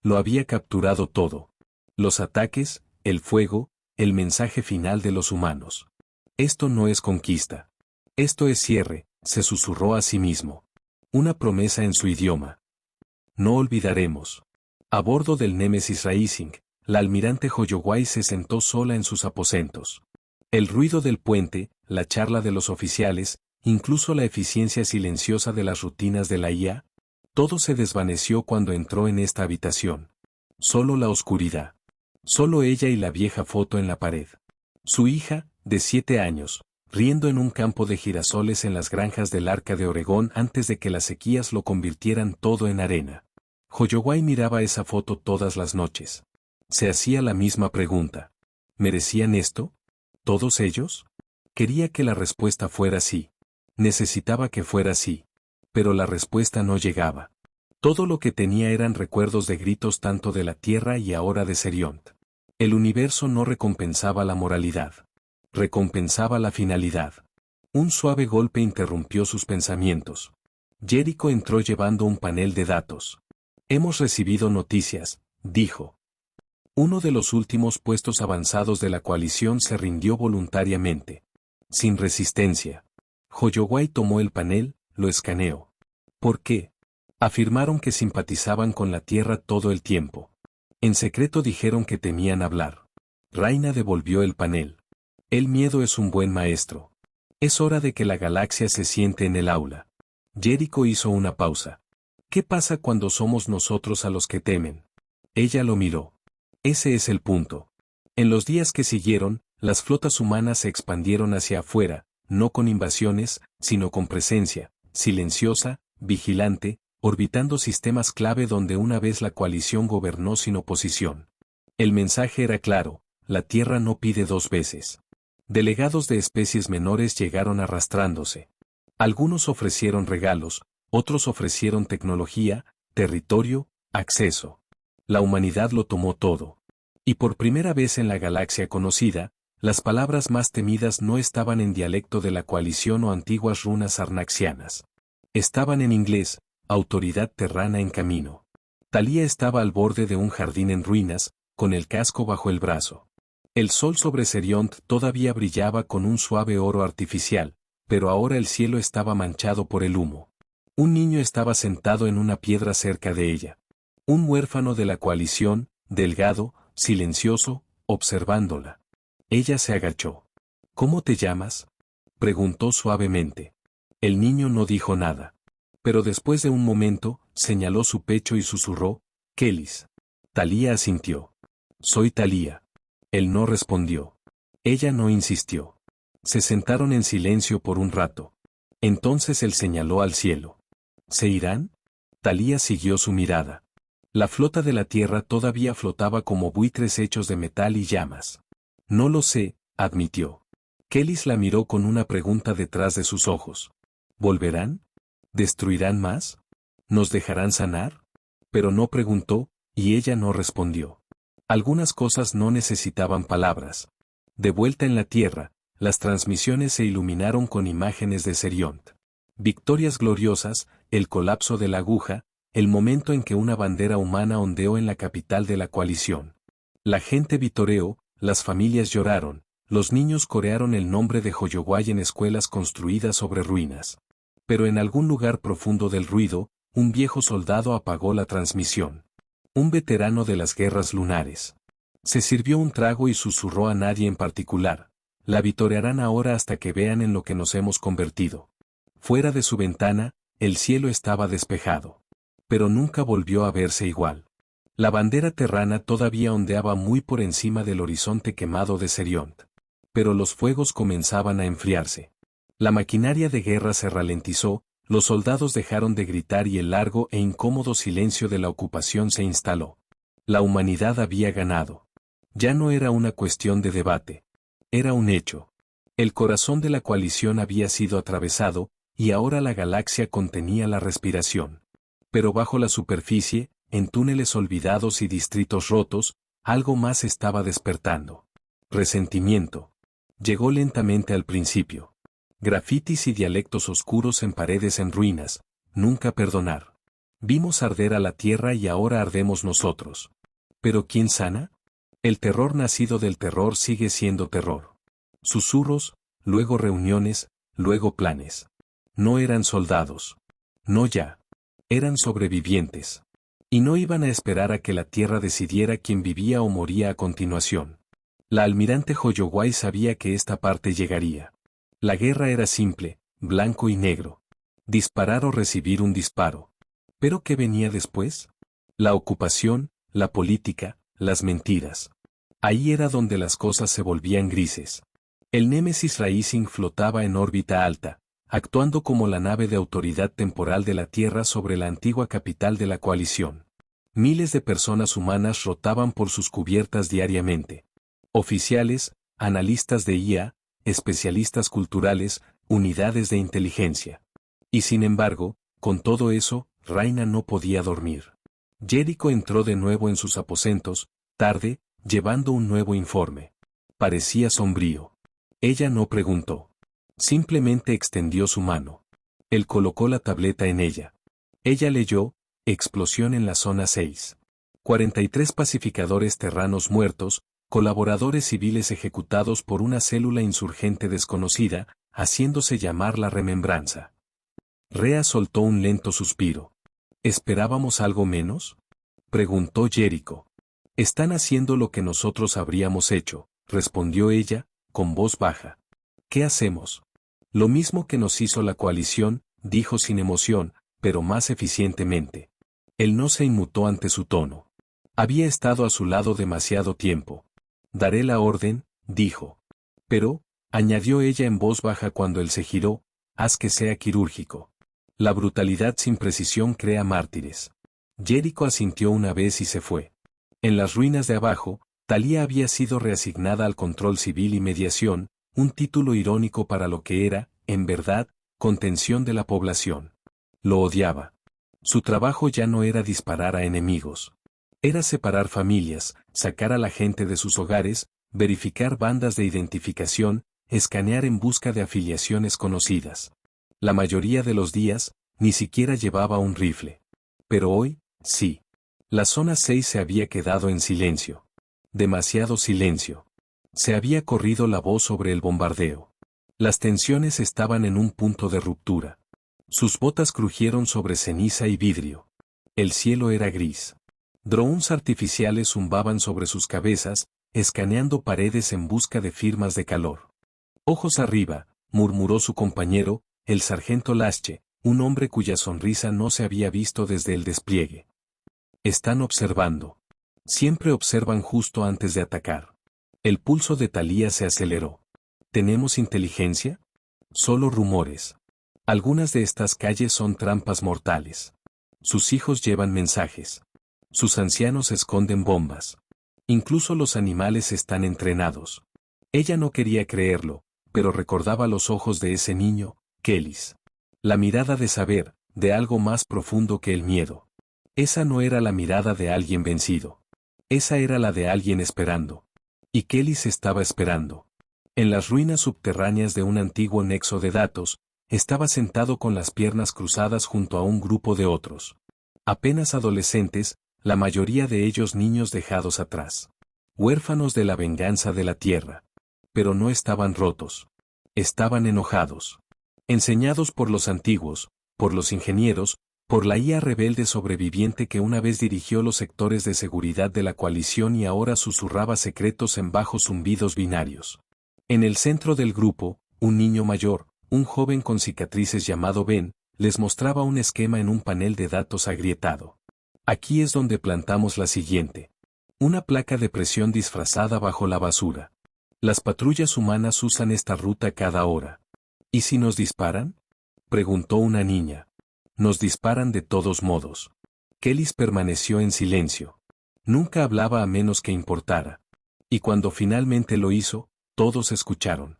Lo había capturado todo. Los ataques, el fuego, el mensaje final de los humanos. Esto no es conquista. Esto es cierre, se susurró a sí mismo. Una promesa en su idioma. No olvidaremos. A bordo del Nemesis Rising, la almirante Holloway se sentó sola en sus aposentos. El ruido del puente, la charla de los oficiales, incluso la eficiencia silenciosa de las rutinas de la IA, todo se desvaneció cuando entró en esta habitación. Solo la oscuridad. Solo ella y la vieja foto en la pared. Su hija, de 7 años, riendo en un campo de girasoles en las granjas del Arca de Oregón antes de que las sequías lo convirtieran todo en arena. Holloway miraba esa foto todas las noches. Se hacía la misma pregunta. ¿Merecían esto? ¿Todos ellos? Quería que la respuesta fuera sí. Necesitaba que fuera sí. Pero la respuesta no llegaba. Todo lo que tenía eran recuerdos de gritos tanto de la Tierra y ahora de Seriont. El universo no recompensaba la moralidad. Recompensaba la finalidad. Un suave golpe interrumpió sus pensamientos. Jericho entró llevando un panel de datos. Hemos recibido noticias, dijo. Uno de los últimos puestos avanzados de la coalición se rindió voluntariamente. Sin resistencia. Holloway tomó el panel, lo escaneó. ¿Por qué? Afirmaron que simpatizaban con la Tierra todo el tiempo. En secreto dijeron que temían hablar. Raina devolvió el panel. El miedo es un buen maestro. Es hora de que la galaxia se siente en el aula. Jericho hizo una pausa. ¿Qué pasa cuando somos nosotros a los que temen? Ella lo miró. Ese es el punto. En los días que siguieron, las flotas humanas se expandieron hacia afuera, no con invasiones, sino con presencia, silenciosa, vigilante, orbitando sistemas clave donde una vez la coalición gobernó sin oposición. El mensaje era claro, la Tierra no pide 2 veces. Delegados de especies menores llegaron arrastrándose. Algunos ofrecieron regalos, otros ofrecieron tecnología, territorio, acceso. La humanidad lo tomó todo. Y por primera vez en la galaxia conocida, las palabras más temidas no estaban en dialecto de la coalición o antiguas runas arnaxianas. Estaban en inglés, autoridad terrana en camino. Talia estaba al borde de un jardín en ruinas, con el casco bajo el brazo. El sol sobre Seriont todavía brillaba con un suave oro artificial, pero ahora el cielo estaba manchado por el humo. Un niño estaba sentado en una piedra cerca de ella. Un huérfano de la coalición, delgado, silencioso, observándola. Ella se agachó. ¿Cómo te llamas?, preguntó suavemente. El niño no dijo nada. Pero después de un momento, señaló su pecho y susurró, Kellis. Talia asintió. Soy Thalía. Él no respondió. Ella no insistió. Se sentaron en silencio por un rato. Entonces él señaló al cielo. ¿Se irán? Thalía siguió su mirada. La flota de la tierra todavía flotaba como buitres hechos de metal y llamas. No lo sé, admitió. Kellys la miró con una pregunta detrás de sus ojos. ¿Volverán? ¿Destruirán más? ¿Nos dejarán sanar? Pero no preguntó, y ella no respondió. Algunas cosas no necesitaban palabras. De vuelta en la tierra, las transmisiones se iluminaron con imágenes de Seriont. Victorias gloriosas, el colapso de la aguja, el momento en que una bandera humana ondeó en la capital de la coalición. La gente vitoreó, las familias lloraron, los niños corearon el nombre de Joyoway en escuelas construidas sobre ruinas. Pero en algún lugar profundo del ruido, un viejo soldado apagó la transmisión. Un veterano de las guerras lunares. Se sirvió un trago y susurró a nadie en particular. La vitorearán ahora hasta que vean en lo que nos hemos convertido. Fuera de su ventana, el cielo estaba despejado. Pero nunca volvió a verse igual. La bandera terrana todavía ondeaba muy por encima del horizonte quemado de Seriont. Pero los fuegos comenzaban a enfriarse. La maquinaria de guerra se ralentizó, los soldados dejaron de gritar y el largo e incómodo silencio de la ocupación se instaló. La humanidad había ganado. Ya no era una cuestión de debate. Era un hecho. El corazón de la coalición había sido atravesado, y ahora la galaxia contenía la respiración. Pero bajo la superficie, en túneles olvidados y distritos rotos, algo más estaba despertando. Resentimiento. Llegó lentamente al principio. Grafitis y dialectos oscuros en paredes en ruinas, nunca perdonar. Vimos arder a la tierra y ahora ardemos nosotros. ¿Pero quién sana? El terror nacido del terror sigue siendo terror. Susurros, luego reuniones, luego planes. No eran soldados. No ya. Eran sobrevivientes. Y no iban a esperar a que la tierra decidiera quién vivía o moría a continuación. La almirante Joyoway sabía que esta parte llegaría. La guerra era simple, blanco y negro. Disparar o recibir un disparo. ¿Pero qué venía después? La ocupación, la política, las mentiras. Ahí era donde las cosas se volvían grises. El Némesis Rising flotaba en órbita alta, actuando como la nave de autoridad temporal de la Tierra sobre la antigua capital de la coalición. Miles de personas humanas rotaban por sus cubiertas diariamente. Oficiales, analistas de IA, especialistas culturales, unidades de inteligencia. Y sin embargo, con todo eso, Raina no podía dormir. Jericho entró de nuevo en sus aposentos, tarde, llevando un nuevo informe. Parecía sombrío. Ella no preguntó. Simplemente extendió su mano. Él colocó la tableta en ella. Ella leyó, explosión en la zona 6. 43 pacificadores terranos muertos, colaboradores civiles ejecutados por una célula insurgente desconocida, haciéndose llamar la Remembranza. Rhea soltó un lento suspiro. ¿Esperábamos algo menos? Preguntó Jericho. Están haciendo lo que nosotros habríamos hecho, respondió ella, con voz baja. ¿Qué hacemos? Lo mismo que nos hizo la coalición, dijo sin emoción, pero más eficientemente. Él no se inmutó ante su tono. Había estado a su lado demasiado tiempo. Daré la orden, dijo. Pero, añadió ella en voz baja cuando él se giró, haz que sea quirúrgico. La brutalidad sin precisión crea mártires. Jericho asintió una vez y se fue. En las ruinas de abajo, Thalía había sido reasignada al control civil y mediación, un título irónico para lo que era, en verdad, contención de la población. Lo odiaba. Su trabajo ya no era disparar a enemigos. Era separar familias, sacar a la gente de sus hogares, verificar bandas de identificación, escanear en busca de afiliaciones conocidas. La mayoría de los días, ni siquiera llevaba un rifle. Pero hoy, sí. La zona 6 se había quedado en silencio. Demasiado silencio. Se había corrido la voz sobre el bombardeo. Las tensiones estaban en un punto de ruptura. Sus botas crujieron sobre ceniza y vidrio. El cielo era gris. Drones artificiales zumbaban sobre sus cabezas, escaneando paredes en busca de firmas de calor. Ojos arriba, murmuró su compañero, el sargento Lasche, un hombre cuya sonrisa no se había visto desde el despliegue. Están observando. Siempre observan justo antes de atacar. El pulso de Thalía se aceleró. ¿Tenemos inteligencia? Solo rumores. Algunas de estas calles son trampas mortales. Sus hijos llevan mensajes. Sus ancianos esconden bombas. Incluso los animales están entrenados. Ella no quería creerlo, pero recordaba los ojos de ese niño, Kellys. La mirada de saber, de algo más profundo que el miedo. Esa no era la mirada de alguien vencido. Esa era la de alguien esperando. Y Kellys estaba esperando. En las ruinas subterráneas de un antiguo nexo de datos, estaba sentado con las piernas cruzadas junto a un grupo de otros. Apenas adolescentes, la mayoría de ellos niños dejados atrás. Huérfanos de la venganza de la tierra. Pero no estaban rotos. Estaban enojados. Enseñados por los antiguos, por los ingenieros, por la IA rebelde sobreviviente que una vez dirigió los sectores de seguridad de la coalición y ahora susurraba secretos en bajos zumbidos binarios. En el centro del grupo, un niño mayor, un joven con cicatrices llamado Ben, les mostraba un esquema en un panel de datos agrietado. Aquí es donde plantamos la siguiente. Una placa de presión disfrazada bajo la basura. Las patrullas humanas usan esta ruta cada hora. ¿Y si nos disparan? Preguntó una niña. Nos disparan de todos modos. Kellys permaneció en silencio. Nunca hablaba a menos que importara. Y cuando finalmente lo hizo, todos escucharon.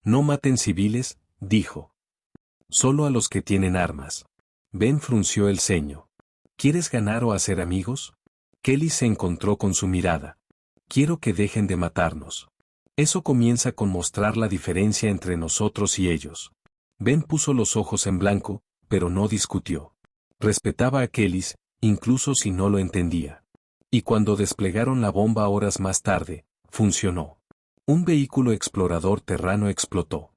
No maten civiles, dijo. Solo a los que tienen armas. Ben frunció el ceño. ¿Quieres ganar o hacer amigos? Kellys se encontró con su mirada. Quiero que dejen de matarnos. Eso comienza con mostrar la diferencia entre nosotros y ellos. Ben puso los ojos en blanco, pero no discutió. Respetaba a Kellys, incluso si no lo entendía. Y cuando desplegaron la bomba horas más tarde, funcionó. Un vehículo explorador terrano explotó.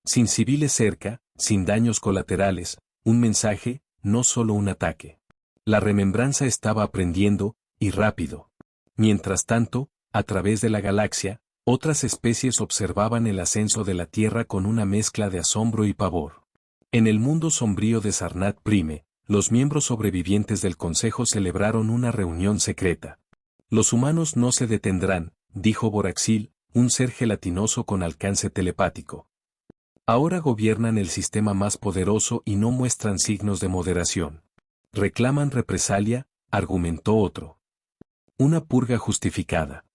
Sin civiles cerca, sin daños colaterales, un mensaje, no solo un ataque. La remembranza estaba aprendiendo, y rápido. Mientras tanto, a través de la galaxia, otras especies observaban el ascenso de la Tierra con una mezcla de asombro y pavor. En el mundo sombrío de Sarnath Prime, los miembros sobrevivientes del Consejo celebraron una reunión secreta. Los humanos no se detendrán, dijo Boraxil, un ser gelatinoso con alcance telepático. Ahora gobiernan el sistema más poderoso y no muestran signos de moderación. Reclaman represalia, argumentó otro. Una purga justificada.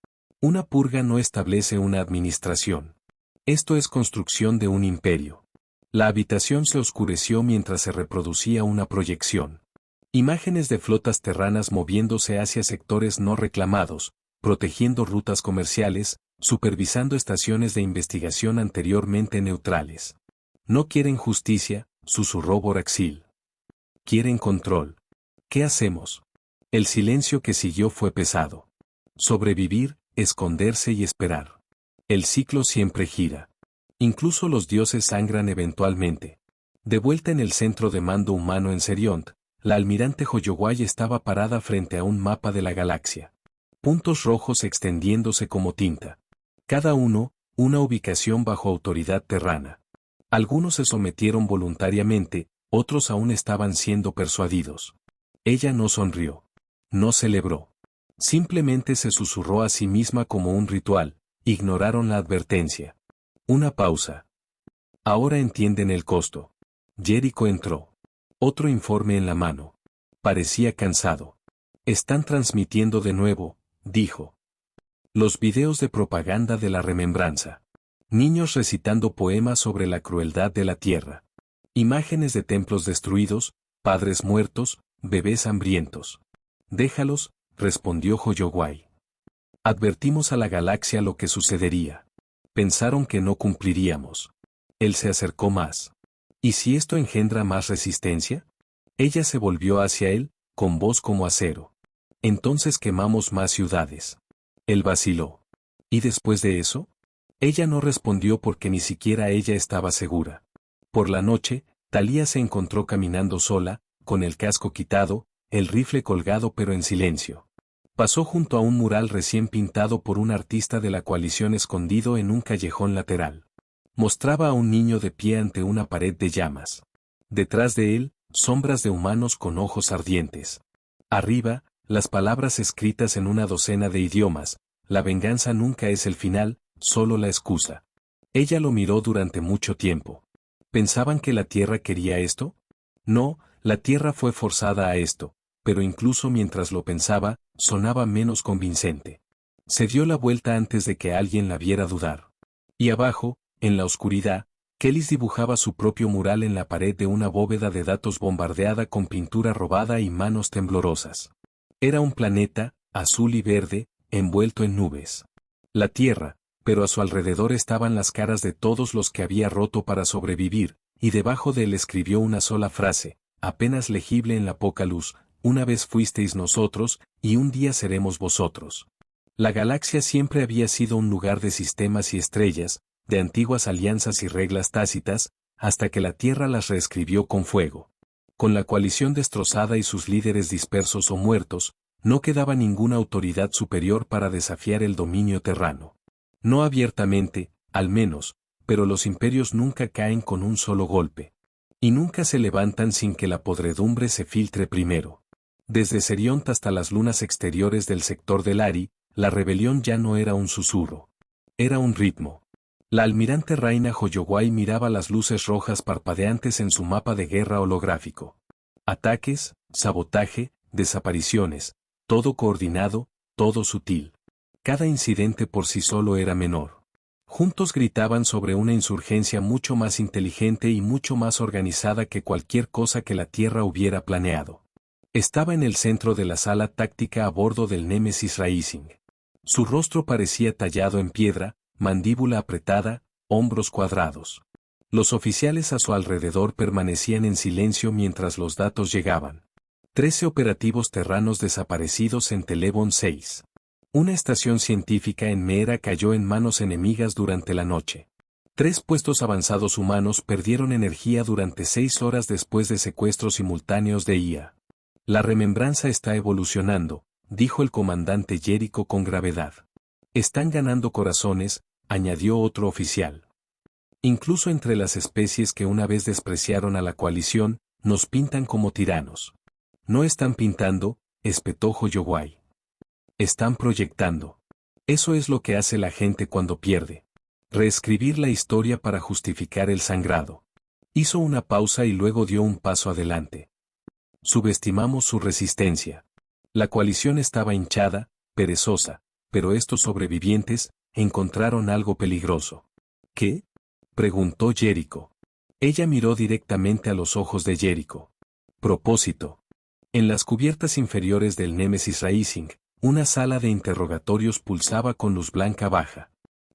Una purga no establece una administración. Esto es construcción de un imperio. La habitación se oscureció mientras se reproducía una proyección. Imágenes de flotas terranas moviéndose hacia sectores no reclamados, protegiendo rutas comerciales, supervisando estaciones de investigación anteriormente neutrales. No quieren justicia, susurró Boraxil. Quieren control. ¿Qué hacemos? El silencio que siguió fue pesado. Sobrevivir, esconderse y esperar. El ciclo siempre gira. Incluso los dioses sangran eventualmente. De vuelta en el centro de mando humano en Seriont, la almirante Hoyoway estaba parada frente a un mapa de la galaxia. Puntos rojos extendiéndose como tinta. Cada uno, una ubicación bajo autoridad terrana. Algunos se sometieron voluntariamente, otros aún estaban siendo persuadidos. Ella no sonrió. No celebró. Simplemente se susurró a sí misma como un ritual, ignoraron la advertencia. Una pausa. Ahora entienden el costo. Jericho entró. Otro informe en la mano. Parecía cansado. Están transmitiendo de nuevo, dijo. Los videos de propaganda de la remembranza. Niños recitando poemas sobre la crueldad de la tierra. Imágenes de templos destruidos, padres muertos, bebés hambrientos. Déjalos, respondió Hoyoway. Advertimos a la galaxia lo que sucedería. Pensaron que no cumpliríamos. Él se acercó más. ¿Y si esto engendra más resistencia? Ella se volvió hacia él, con voz como acero. Entonces quemamos más ciudades. Él vaciló. ¿Y después de eso? Ella no respondió porque ni siquiera ella estaba segura. Por la noche, Thalía se encontró caminando sola, con el casco quitado, el rifle colgado pero en silencio. Pasó junto a un mural recién pintado por un artista de la coalición escondido en un callejón lateral. Mostraba a un niño de pie ante una pared de llamas. Detrás de él, sombras de humanos con ojos ardientes. Arriba, las palabras escritas en una docena de idiomas, la venganza nunca es el final, solo la excusa. Ella lo miró durante mucho tiempo. ¿Pensaban que la Tierra quería esto? No, la Tierra fue forzada a esto, pero incluso mientras lo pensaba, sonaba menos convincente. Se dio la vuelta antes de que alguien la viera dudar. Y abajo, en la oscuridad, Kellys dibujaba su propio mural en la pared de una bóveda de datos bombardeada con pintura robada y manos temblorosas. Era un planeta, azul y verde, envuelto en nubes. La Tierra, pero a su alrededor estaban las caras de todos los que había roto para sobrevivir, y debajo de él escribió una sola frase, apenas legible en la poca luz: una vez fuisteis nosotros, y un día seremos vosotros. La galaxia siempre había sido un lugar de sistemas y estrellas, de antiguas alianzas y reglas tácitas, hasta que la Tierra las reescribió con fuego. Con la coalición destrozada y sus líderes dispersos o muertos, no quedaba ninguna autoridad superior para desafiar el dominio terrano. No abiertamente, al menos, pero los imperios nunca caen con un solo golpe. Y nunca se levantan sin que la podredumbre se filtre primero. Desde Seriont hasta las lunas exteriores del sector del Ari, la rebelión ya no era un susurro. Era un ritmo. La almirante Raina Hoyoway miraba las luces rojas parpadeantes en su mapa de guerra holográfico. Ataques, sabotaje, desapariciones, todo coordinado, todo sutil. Cada incidente por sí solo era menor. Juntos gritaban sobre una insurgencia mucho más inteligente y mucho más organizada que cualquier cosa que la Tierra hubiera planeado. Estaba en el centro de la sala táctica a bordo del Némesis Rising. Su rostro parecía tallado en piedra, mandíbula apretada, hombros cuadrados. Los oficiales a su alrededor permanecían en silencio mientras los datos llegaban. 13 operativos terranos desaparecidos en Telebon 6. Una estación científica en Meera cayó en manos enemigas durante la noche. 3 puestos avanzados humanos perdieron energía durante 6 horas después de secuestros simultáneos de IA. La remembranza está evolucionando, dijo el comandante Jericho con gravedad. Están ganando corazones, añadió otro oficial. Incluso entre las especies que una vez despreciaron a la coalición, nos pintan como tiranos. No están pintando, espetó Hoyoway. Están proyectando. Eso es lo que hace la gente cuando pierde. Reescribir la historia para justificar el sangrado. Hizo una pausa y luego dio un paso adelante. Subestimamos su resistencia. La coalición estaba hinchada, perezosa, pero estos sobrevivientes encontraron algo peligroso. ¿Qué? Preguntó Jericho. Ella miró directamente a los ojos de Jericho. Propósito. En las cubiertas inferiores del Némesis Rising, una sala de interrogatorios pulsaba con luz blanca baja.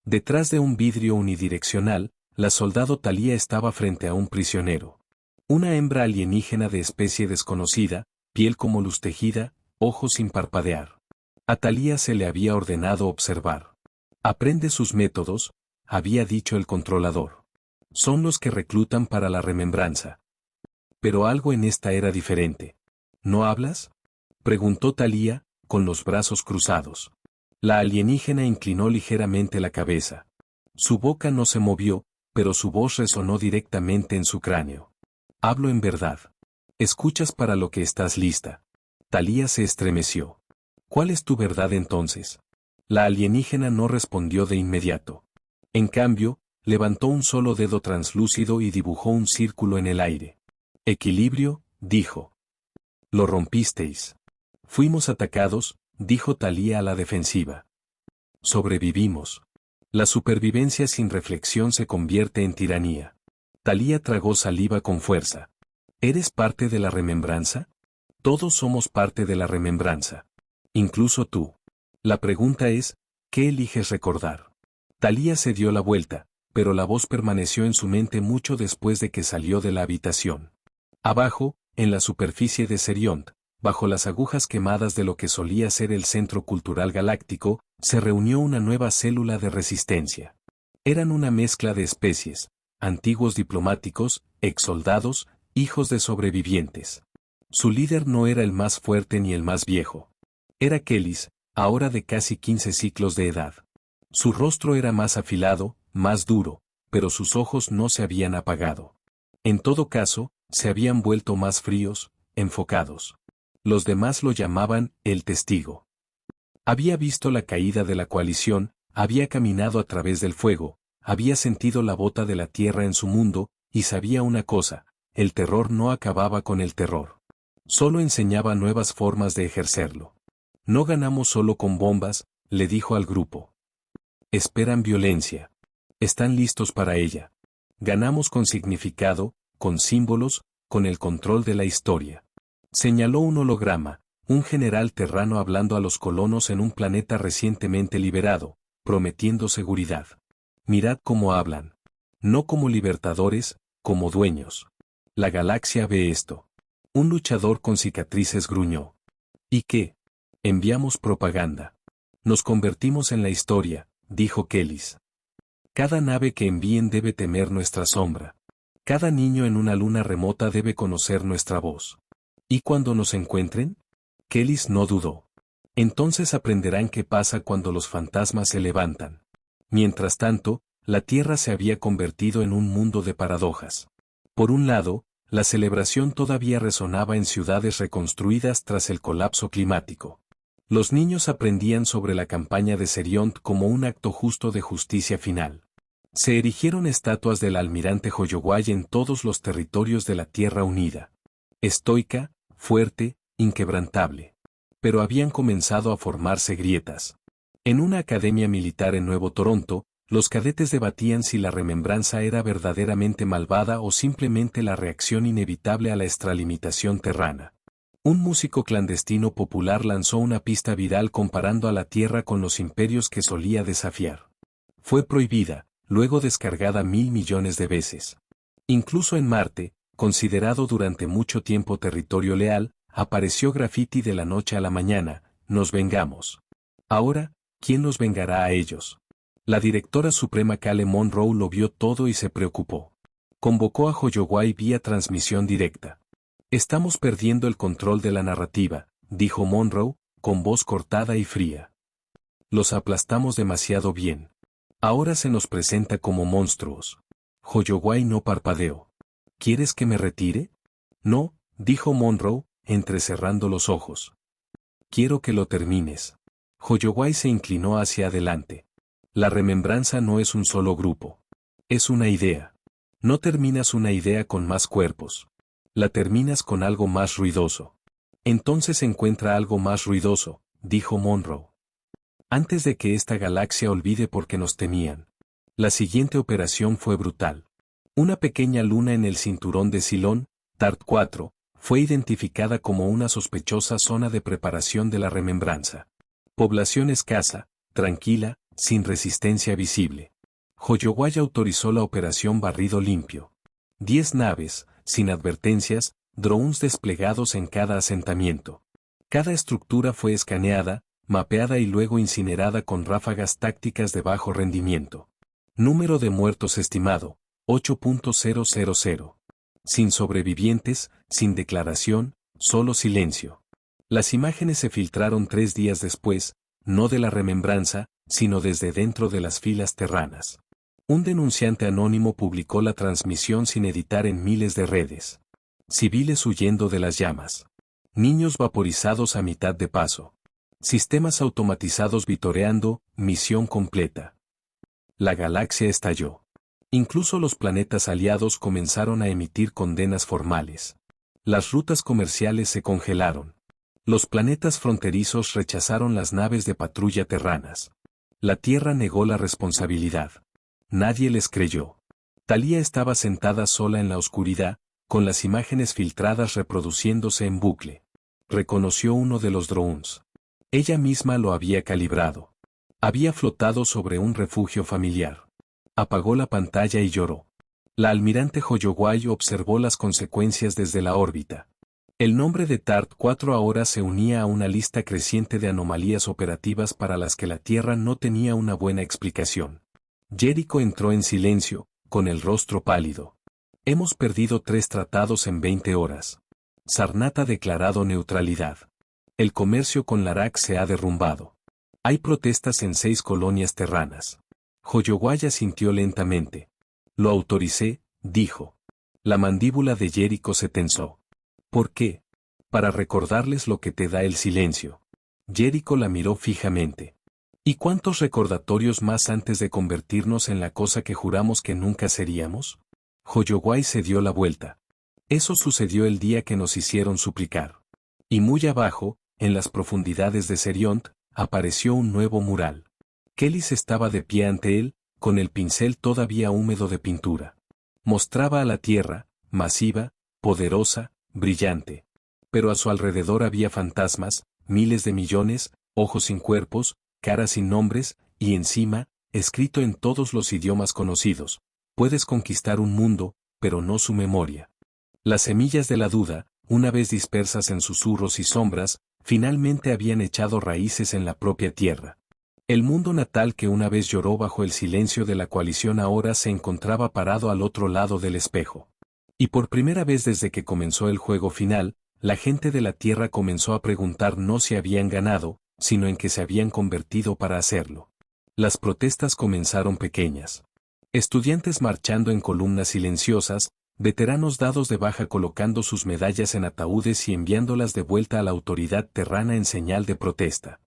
Detrás de un vidrio unidireccional, la soldado Thalía estaba frente a un prisionero. Una hembra alienígena de especie desconocida, piel como luz tejida, ojos sin parpadear. A Thalía se le había ordenado observar. Aprende sus métodos, había dicho el controlador. Son los que reclutan para la remembranza. Pero algo en esta era diferente. ¿No hablas? Preguntó Thalía, con los brazos cruzados. La alienígena inclinó ligeramente la cabeza. Su boca no se movió, pero su voz resonó directamente en su cráneo. Hablo en verdad. ¿Escuchas para lo que estás lista? Thalía se estremeció. ¿Cuál es tu verdad entonces? La alienígena no respondió de inmediato. En cambio, levantó un solo dedo translúcido y dibujó un círculo en el aire. Equilibrio, dijo. Lo rompisteis. Fuimos atacados, dijo Thalía a la defensiva. Sobrevivimos. La supervivencia sin reflexión se convierte en tiranía. Thalía tragó saliva con fuerza. ¿Eres parte de la remembranza? Todos somos parte de la remembranza. Incluso tú. La pregunta es, ¿qué eliges recordar? Thalía se dio la vuelta, pero la voz permaneció en su mente mucho después de que salió de la habitación. Abajo, en la superficie de Seriont, bajo las agujas quemadas de lo que solía ser el Centro Cultural Galáctico, se reunió una nueva célula de resistencia. Eran una mezcla de especies, antiguos diplomáticos, exsoldados, hijos de sobrevivientes. Su líder no era el más fuerte ni el más viejo. Era Kellys, ahora de casi 15 ciclos de edad. Su rostro era más afilado, más duro, pero sus ojos no se habían apagado. En todo caso, se habían vuelto más fríos, enfocados. Los demás lo llamaban el testigo. Había visto la caída de la coalición, había caminado a través del fuego, había sentido la bota de la tierra en su mundo, y sabía una cosa: el terror no acababa con el terror. Solo enseñaba nuevas formas de ejercerlo. No ganamos solo con bombas, le dijo al grupo. Esperan violencia. Están listos para ella. Ganamos con significado, con símbolos, con el control de la historia. Señaló un holograma, un general terrano hablando a los colonos en un planeta recientemente liberado, prometiendo seguridad. Mirad cómo hablan. No como libertadores, como dueños. La galaxia ve esto. Un luchador con cicatrices gruñó. ¿Y qué? Enviamos propaganda. Nos convertimos en la historia, dijo Kellys. Cada nave que envíen debe temer nuestra sombra. Cada niño en una luna remota debe conocer nuestra voz. ¿Y cuando nos encuentren? Kellys no dudó. Entonces aprenderán qué pasa cuando los fantasmas se levantan. Mientras tanto, la Tierra se había convertido en un mundo de paradojas. Por un lado, la celebración todavía resonaba en ciudades reconstruidas tras el colapso climático. Los niños aprendían sobre la campaña de Seriont como un acto justo de justicia final. Se erigieron estatuas del almirante Hoyoway en todos los territorios de la Tierra Unida. Estoica, fuerte, inquebrantable. Pero habían comenzado a formarse grietas. En una academia militar en Nuevo Toronto, los cadetes debatían si la remembranza era verdaderamente malvada o simplemente la reacción inevitable a la extralimitación terrana. Un músico clandestino popular lanzó una pista viral comparando a la Tierra con los imperios que solía desafiar. Fue prohibida, luego descargada 1.000 millones de veces. Incluso en Marte, considerado durante mucho tiempo territorio leal, apareció graffiti de la noche a la mañana: nos vengamos. Ahora, ¿quién los vengará a ellos? La directora suprema Kale Monroe lo vio todo y se preocupó. Convocó a Hoyoway vía transmisión directa. Estamos perdiendo el control de la narrativa, dijo Monroe, con voz cortada y fría. Los aplastamos demasiado bien. Ahora se nos presenta como monstruos. Hoyoway no parpadeó. ¿Quieres que me retire? No, dijo Monroe, entrecerrando los ojos. Quiero que lo termines. Hoyoway se inclinó hacia adelante. La remembranza no es un solo grupo. Es una idea. No terminas una idea con más cuerpos. La terminas con algo más ruidoso. Entonces encuentra algo más ruidoso, dijo Monroe. Antes de que esta galaxia olvide por qué nos temían. La siguiente operación fue brutal. Una pequeña luna en el cinturón de Silón, Tart 4, fue identificada como una sospechosa zona de preparación de la remembranza. Población escasa, tranquila, sin resistencia visible. Hoyoway autorizó la operación Barrido Limpio. 10 naves, sin advertencias, drones desplegados en cada asentamiento. Cada estructura fue escaneada, mapeada y luego incinerada con ráfagas tácticas de bajo rendimiento. Número de muertos estimado: 8.000. Sin sobrevivientes, sin declaración, solo silencio. Las imágenes se filtraron 3 días después, no de la remembranza, sino desde dentro de las filas terranas. Un denunciante anónimo publicó la transmisión sin editar en miles de redes. Civiles huyendo de las llamas. Niños vaporizados a mitad de paso. Sistemas automatizados vitoreando: misión completa. La galaxia estalló. Incluso los planetas aliados comenzaron a emitir condenas formales. Las rutas comerciales se congelaron. Los planetas fronterizos rechazaron las naves de patrulla terranas. La Tierra negó la responsabilidad. Nadie les creyó. Talía estaba sentada sola en la oscuridad, con las imágenes filtradas reproduciéndose en bucle. Reconoció uno de los drones. Ella misma lo había calibrado. Había flotado sobre un refugio familiar. Apagó la pantalla y lloró. La almirante Hoyoway observó las consecuencias desde la órbita. El nombre de Tart 4 ahora se unía a una lista creciente de anomalías operativas para las que la Tierra no tenía una buena explicación. Jericho entró en silencio, con el rostro pálido. Hemos perdido 3 tratados en 20 horas. Sarnat ha declarado neutralidad. El comercio con Larak se ha derrumbado. Hay protestas en 6 colonias terranas. Hoyoway asintió lentamente. Lo autoricé, dijo. La mandíbula de Jericho se tensó. ¿Por qué? para recordarles lo que te da el silencio. Jericho la miró fijamente. ¿Y cuántos recordatorios más antes de convertirnos en la cosa que juramos que nunca seríamos? Hoyowai se dio la vuelta. Eso sucedió el día que nos hicieron suplicar. Y muy abajo, en las profundidades de Seriont, apareció un nuevo mural. Kellys estaba de pie ante él, con el pincel todavía húmedo de pintura. Mostraba a la tierra, masiva, poderosa, brillante. Pero a su alrededor había fantasmas, miles de millones, ojos sin cuerpos, caras sin nombres, y encima, escrito en todos los idiomas conocidos: puedes conquistar un mundo, pero no su memoria. Las semillas de la duda, una vez dispersas en susurros y sombras, finalmente habían echado raíces en la propia tierra. El mundo natal que una vez lloró bajo el silencio de la coalición ahora se encontraba parado al otro lado del espejo. Y por primera vez desde que comenzó el juego final, la gente de la tierra comenzó a preguntar no si habían ganado, sino en que se habían convertido para hacerlo. Las protestas comenzaron pequeñas. Estudiantes marchando en columnas silenciosas, veteranos dados de baja colocando sus medallas en ataúdes y enviándolas de vuelta a la autoridad terrana en señal de protesta.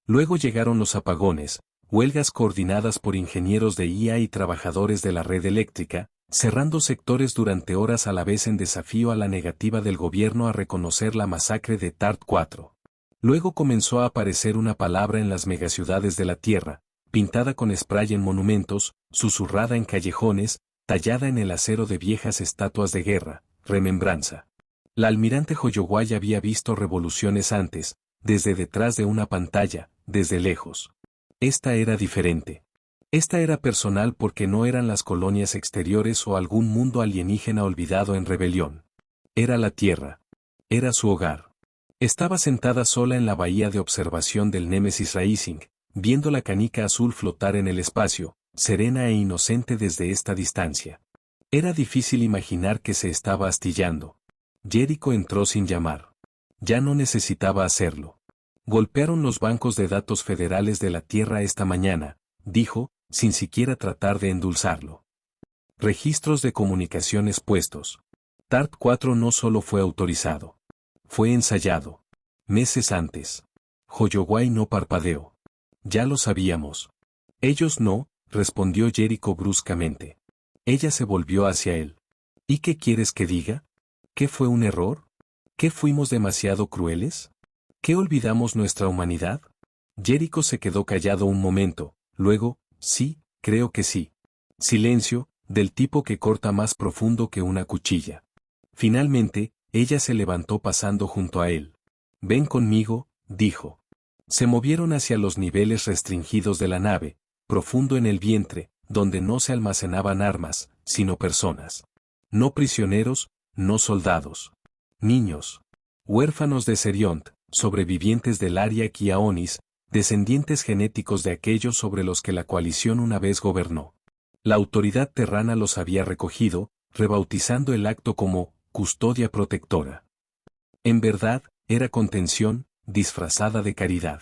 Luego llegaron los apagones, huelgas coordinadas por ingenieros de IA y trabajadores de la red eléctrica, cerrando sectores durante horas a la vez en desafío a la negativa del gobierno a reconocer la masacre de Tart 4. Luego comenzó a aparecer una palabra en las megaciudades de la Tierra, pintada con spray en monumentos, susurrada en callejones, tallada en el acero de viejas estatuas de guerra: remembranza. La almirante Hoyowai había visto revoluciones antes, desde detrás de una pantalla, desde lejos. Esta era diferente. Esta era personal porque no eran las colonias exteriores o algún mundo alienígena olvidado en rebelión. Era la Tierra. Era su hogar. Estaba sentada sola en la bahía de observación del Nemesis Rising, viendo la canica azul flotar en el espacio, serena e inocente desde esta distancia. Era difícil imaginar que se estaba astillando. Jericho entró sin llamar. Ya no necesitaba hacerlo. Golpearon los bancos de datos federales de la Tierra esta mañana, dijo, sin siquiera tratar de endulzarlo. Registros de comunicaciones puestos. Tart 4 no solo fue autorizado. Fue ensayado. Meses antes. Hoyowai no parpadeó. Ya lo sabíamos. Ellos no, respondió Jericho bruscamente. Ella se volvió hacia él. ¿Y qué quieres que diga? ¿Qué fue un error? ¿Qué fuimos demasiado crueles? ¿Qué olvidamos nuestra humanidad? Jericho se quedó callado un momento, luego: sí, creo que sí. Silencio, del tipo que corta más profundo que una cuchilla. Finalmente, ella se levantó pasando junto a él. Ven conmigo, dijo. Se movieron hacia los niveles restringidos de la nave, profundo en el vientre, donde no se almacenaban armas, sino personas. No prisioneros, no soldados. Niños. Huérfanos de Seriont, sobrevivientes del Área Kiaonis, descendientes genéticos de aquellos sobre los que la coalición una vez gobernó. La autoridad terrana los había recogido, rebautizando el acto como custodia protectora. En verdad, era contención, disfrazada de caridad.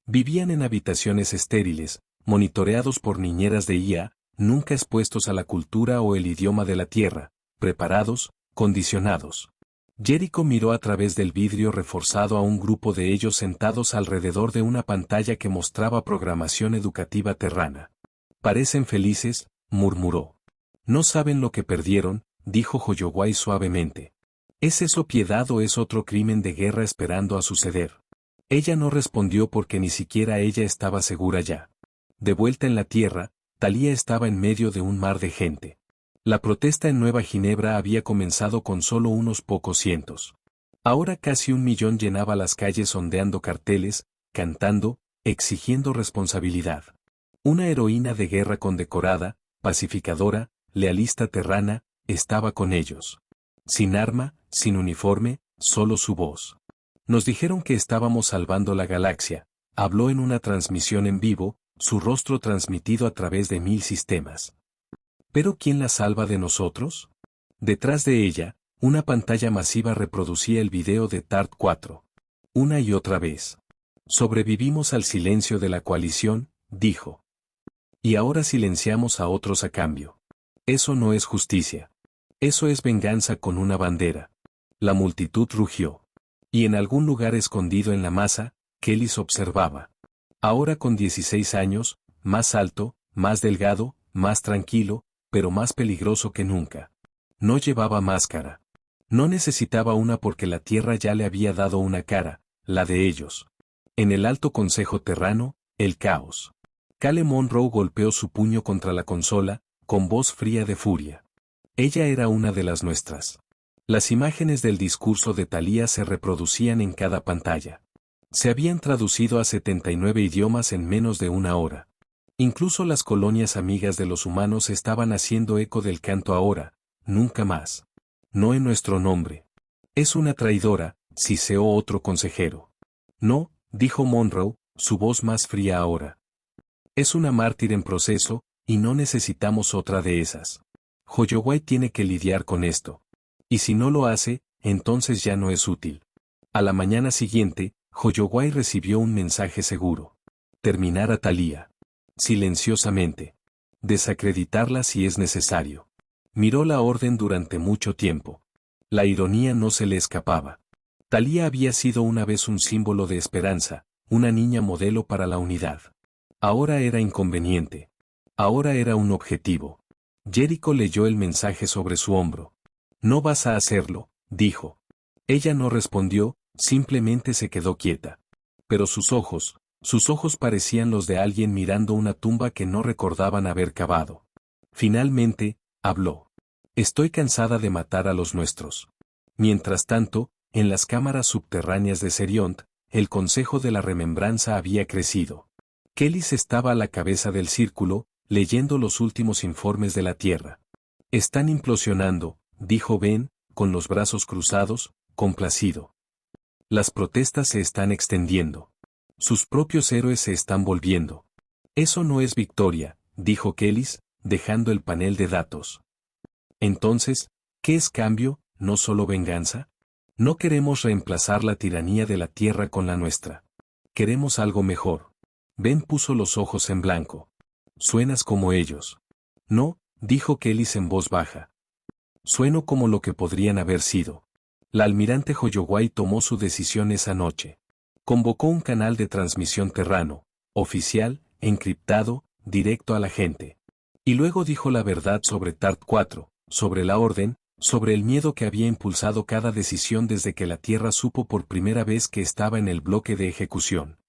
Vivían en habitaciones estériles, monitoreados por niñeras de IA, nunca expuestos a la cultura o el idioma de la Tierra, preparados, condicionados. Jericho miró a través del vidrio reforzado a un grupo de ellos sentados alrededor de una pantalla que mostraba programación educativa terrana. Parecen felices, murmuró. No saben lo que perdieron, dijo Hoyowai suavemente. ¿Es eso piedad o es otro crimen de guerra esperando a suceder? Ella no respondió porque ni siquiera ella estaba segura ya. De vuelta en la Tierra, Thalía estaba en medio de un mar de gente. La protesta en Nueva Ginebra había comenzado con solo unos pocos cientos. Ahora casi 1 millón llenaba las calles ondeando carteles, cantando, exigiendo responsabilidad. Una heroína de guerra condecorada, pacificadora, lealista terrana, estaba con ellos. Sin arma, sin uniforme, solo su voz. Nos dijeron que estábamos salvando la galaxia, habló en una transmisión en vivo, su rostro transmitido a través de 1000 sistemas. ¿Pero quién la salva de nosotros? Detrás de ella, una pantalla masiva reproducía el video de Tart 4. Una y otra vez. Sobrevivimos al silencio de la coalición, dijo. Y ahora silenciamos a otros a cambio. Eso no es justicia. Eso es venganza con una bandera. La multitud rugió. Y en algún lugar escondido en la masa, Kellys observaba. Ahora con 16 años, más alto, más delgado, más tranquilo, pero más peligroso que nunca. No llevaba máscara. No necesitaba una porque la Tierra ya le había dado una cara, la de ellos. En el Alto Consejo Terrano, el caos. Cale Monroe golpeó su puño contra la consola, con voz fría de furia. Ella era una de las nuestras. Las imágenes del discurso de Thalía se reproducían en cada pantalla. Se habían traducido a 79 idiomas en menos de una hora. Incluso las colonias amigas de los humanos estaban haciendo eco del canto ahora, nunca más. No en nuestro nombre. Es una traidora, siseó otro consejero. No, dijo Monroe, su voz más fría ahora. Es una mártir en proceso, y no necesitamos otra de esas. Holloway tiene que lidiar con esto. Y si no lo hace, entonces ya no es útil. A la mañana siguiente, Holloway recibió un mensaje seguro. Terminar a Thalía. Silenciosamente. Desacreditarla si es necesario. Miró la orden durante mucho tiempo. La ironía no se le escapaba. Thalía había sido una vez un símbolo de esperanza, una niña modelo para la unidad. Ahora era inconveniente. Ahora era un objetivo. Jericho leyó el mensaje sobre su hombro. No vas a hacerlo, dijo. Ella no respondió, simplemente se quedó quieta. Pero sus ojos parecían los de alguien mirando una tumba que no recordaban haber cavado. Finalmente, habló. Estoy cansada de matar a los nuestros. Mientras tanto, en las cámaras subterráneas de Seriont, el Consejo de la Remembranza había crecido. Kellys estaba a la cabeza del círculo, leyendo los últimos informes de la Tierra. Están implosionando, dijo Ben, con los brazos cruzados, complacido. Las protestas se están extendiendo. Sus propios héroes se están volviendo. Eso no es victoria, dijo Kellys, dejando el panel de datos. Entonces, ¿qué es cambio, no solo venganza? No queremos reemplazar la tiranía de la Tierra con la nuestra. Queremos algo mejor. Ben puso los ojos en blanco. Suenas como ellos. No, dijo Kellys en voz baja. Sueno como lo que podrían haber sido. La almirante Holloway tomó su decisión esa noche. Convocó un canal de transmisión terrano, oficial, encriptado, directo a la gente. Y luego dijo la verdad sobre TART-4, sobre la orden, sobre el miedo que había impulsado cada decisión desde que la Tierra supo por primera vez que estaba en el bloque de ejecución.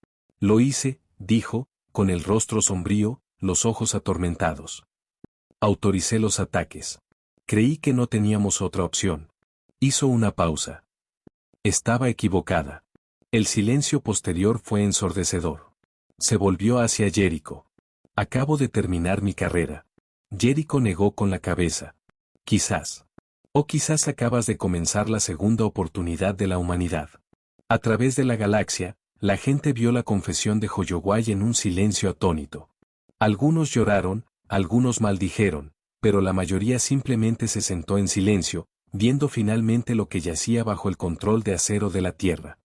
Lo hice, dijo, con el rostro sombrío, los ojos atormentados. Autoricé los ataques. Creí que no teníamos otra opción. Hizo una pausa. Estaba equivocada. El silencio posterior fue ensordecedor. Se volvió hacia Jericho. Acabo de terminar mi carrera. Jericho negó con la cabeza. Quizás. O quizás acabas de comenzar la segunda oportunidad de la humanidad. A través de la galaxia, la gente vio la confesión de Holloway en un silencio atónito. Algunos lloraron, algunos maldijeron, pero la mayoría simplemente se sentó en silencio, viendo finalmente lo que yacía bajo el control de acero de la Tierra.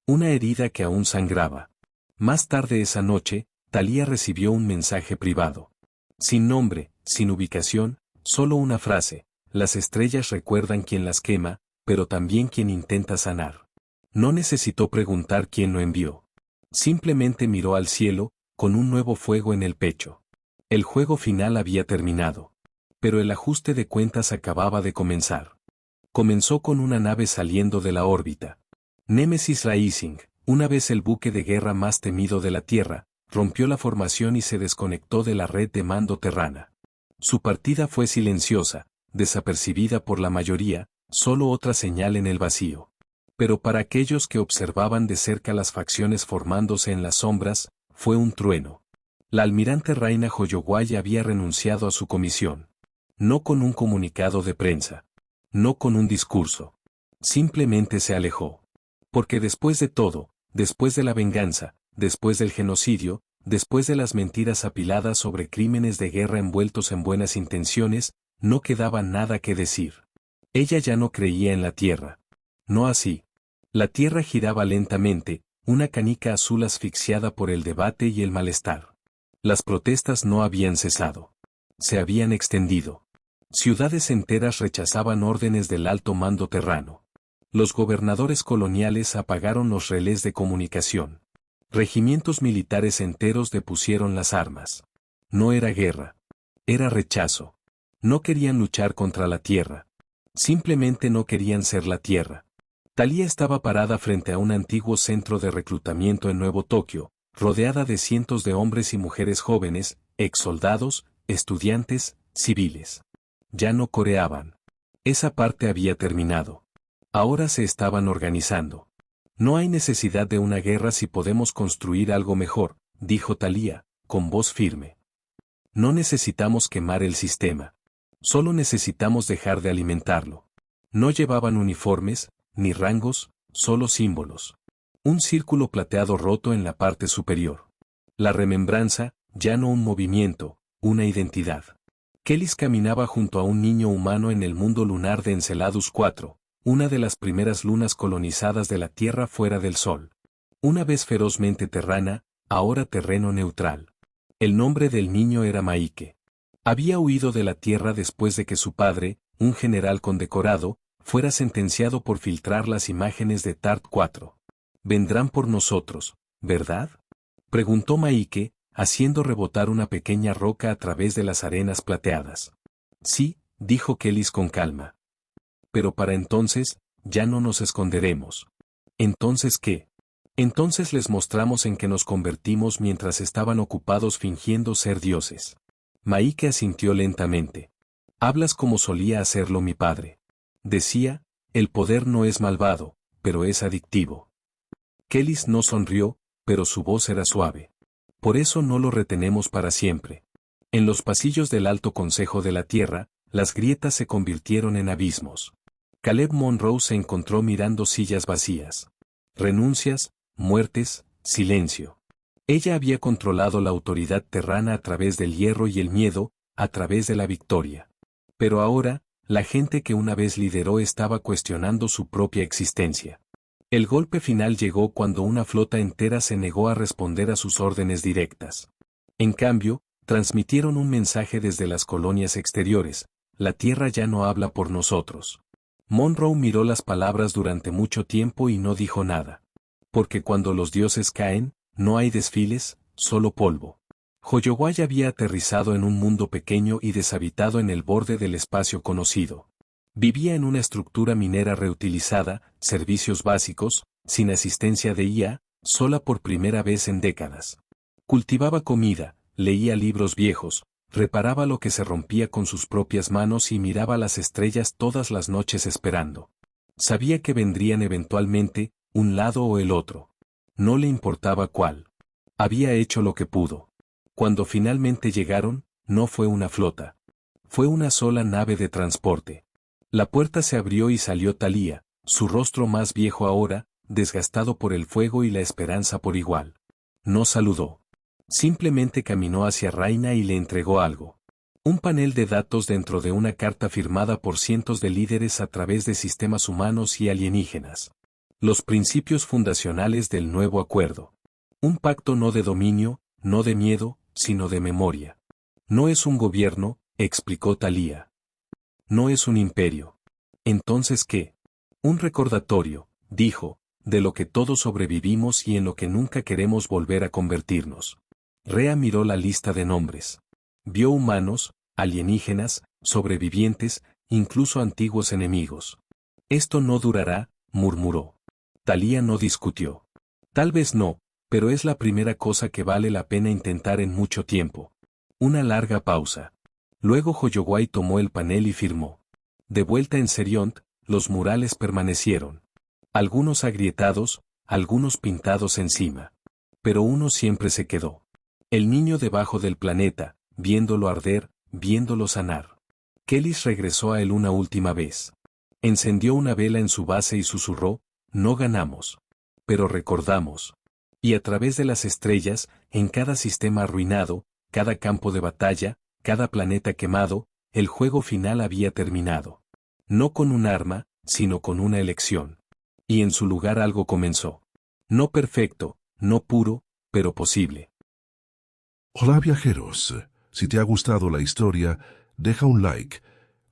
Una herida que aún sangraba. Más tarde esa noche, Thalía recibió un mensaje privado. Sin nombre, sin ubicación, solo una frase: las estrellas recuerdan quien las quema, pero también quien intenta sanar. No necesitó preguntar quién lo envió. Simplemente miró al cielo, con un nuevo fuego en el pecho. El juego final había terminado. Pero el ajuste de cuentas acababa de comenzar. Comenzó con una nave saliendo de la órbita. Nemesis Rising, una vez el buque de guerra más temido de la Tierra, rompió la formación y se desconectó de la red de mando terrana. Su partida fue silenciosa, desapercibida por la mayoría, solo otra señal en el vacío. Pero para aquellos que observaban de cerca las facciones formándose en las sombras, fue un trueno. La almirante Raina Holloway había renunciado a su comisión. No con un comunicado de prensa. No con un discurso. Simplemente se alejó. Porque después de todo, después de la venganza, después del genocidio, después de las mentiras apiladas sobre crímenes de guerra envueltos en buenas intenciones, no quedaba nada que decir. Ella ya no creía en la Tierra. No así. La Tierra giraba lentamente, una canica azul asfixiada por el debate y el malestar. Las protestas no habían cesado. Se habían extendido. Ciudades enteras rechazaban órdenes del alto mando terrano. Los gobernadores coloniales apagaron los relés de comunicación. Regimientos militares enteros depusieron las armas. No era guerra. Era rechazo. No querían luchar contra la tierra. Simplemente no querían ser la tierra. Thalía estaba parada frente a un antiguo centro de reclutamiento en Nuevo Tokio, rodeada de cientos de hombres y mujeres jóvenes, ex-soldados, estudiantes, civiles. Ya no coreaban. Esa parte había terminado. Ahora se estaban organizando. No hay necesidad de una guerra si podemos construir algo mejor, dijo Thalía, con voz firme. No necesitamos quemar el sistema. Solo necesitamos dejar de alimentarlo. No llevaban uniformes, ni rangos, solo símbolos. Un círculo plateado roto en la parte superior. La remembranza, ya no un movimiento, una identidad. Kellys caminaba junto a un niño humano en el mundo lunar de Enceladus 4, una de las primeras lunas colonizadas de la Tierra fuera del Sol. Una vez ferozmente terrana, ahora terreno neutral. El nombre del niño era Maike. Había huido de la Tierra después de que su padre, un general condecorado, fuera sentenciado por filtrar las imágenes de TART 4. «Vendrán por nosotros, ¿verdad?», preguntó Maike, haciendo rebotar una pequeña roca a través de las arenas plateadas. «Sí», dijo Kellys con calma. «Pero para entonces, ya no nos esconderemos». «¿Entonces qué?». «Entonces les mostramos en que nos convertimos mientras estaban ocupados fingiendo ser dioses». Maike asintió lentamente. «Hablas como solía hacerlo mi padre». Decía, el poder no es malvado, pero es adictivo. Kellys no sonrió, pero su voz era suave. Por eso no lo retenemos para siempre. En los pasillos del Alto Consejo de la Tierra, las grietas se convirtieron en abismos. Caleb Monroe se encontró mirando sillas vacías. Renuncias, muertes, silencio. Ella había controlado la autoridad terrana a través del hierro y el miedo, a través de la victoria. Pero ahora, la gente que una vez lideró estaba cuestionando su propia existencia. El golpe final llegó cuando una flota entera se negó a responder a sus órdenes directas. En cambio, transmitieron un mensaje desde las colonias exteriores: la Tierra ya no habla por nosotros. Monroe miró las palabras durante mucho tiempo y no dijo nada. Porque cuando los dioses caen, no hay desfiles, solo polvo. Hoyoway había aterrizado en un mundo pequeño y deshabitado en el borde del espacio conocido. Vivía en una estructura minera reutilizada, servicios básicos, sin asistencia de IA, sola por primera vez en décadas. Cultivaba comida, leía libros viejos, reparaba lo que se rompía con sus propias manos y miraba las estrellas todas las noches esperando. Sabía que vendrían eventualmente, un lado o el otro. No le importaba cuál. Había hecho lo que pudo. Cuando finalmente llegaron, no fue una flota. Fue una sola nave de transporte. La puerta se abrió y salió Thalía, su rostro más viejo ahora, desgastado por el fuego y la esperanza por igual. No saludó. Simplemente caminó hacia Raina y le entregó algo. Un panel de datos dentro de una carta firmada por cientos de líderes a través de sistemas humanos y alienígenas. Los principios fundacionales del nuevo acuerdo. Un pacto no de dominio, no de miedo, sino de memoria. No es un gobierno, explicó Thalía. No es un imperio. ¿Entonces qué? Un recordatorio, dijo, de lo que todos sobrevivimos y en lo que nunca queremos volver a convertirnos. Rea miró la lista de nombres. Vio humanos, alienígenas, sobrevivientes, incluso antiguos enemigos. Esto no durará, murmuró. Thalía no discutió. Tal vez no, pero es la primera cosa que vale la pena intentar en mucho tiempo. Una larga pausa. Luego Hoyoway tomó el panel y firmó. De vuelta en Seriont, los murales permanecieron. Algunos agrietados, algunos pintados encima. Pero uno siempre se quedó. El niño debajo del planeta, viéndolo arder, viéndolo sanar. Kellys regresó a él una última vez. Encendió una vela en su base y susurró, no ganamos. Pero recordamos. Y a través de las estrellas, en cada sistema arruinado, cada campo de batalla, cada planeta quemado, el juego final había terminado. No con un arma, sino con una elección. Y en su lugar algo comenzó. No perfecto, no puro, pero posible. Hola viajeros, si te ha gustado la historia, deja un like,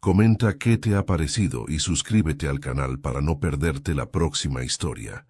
Comenta qué te ha parecido y suscríbete al canal para no perderte la próxima historia.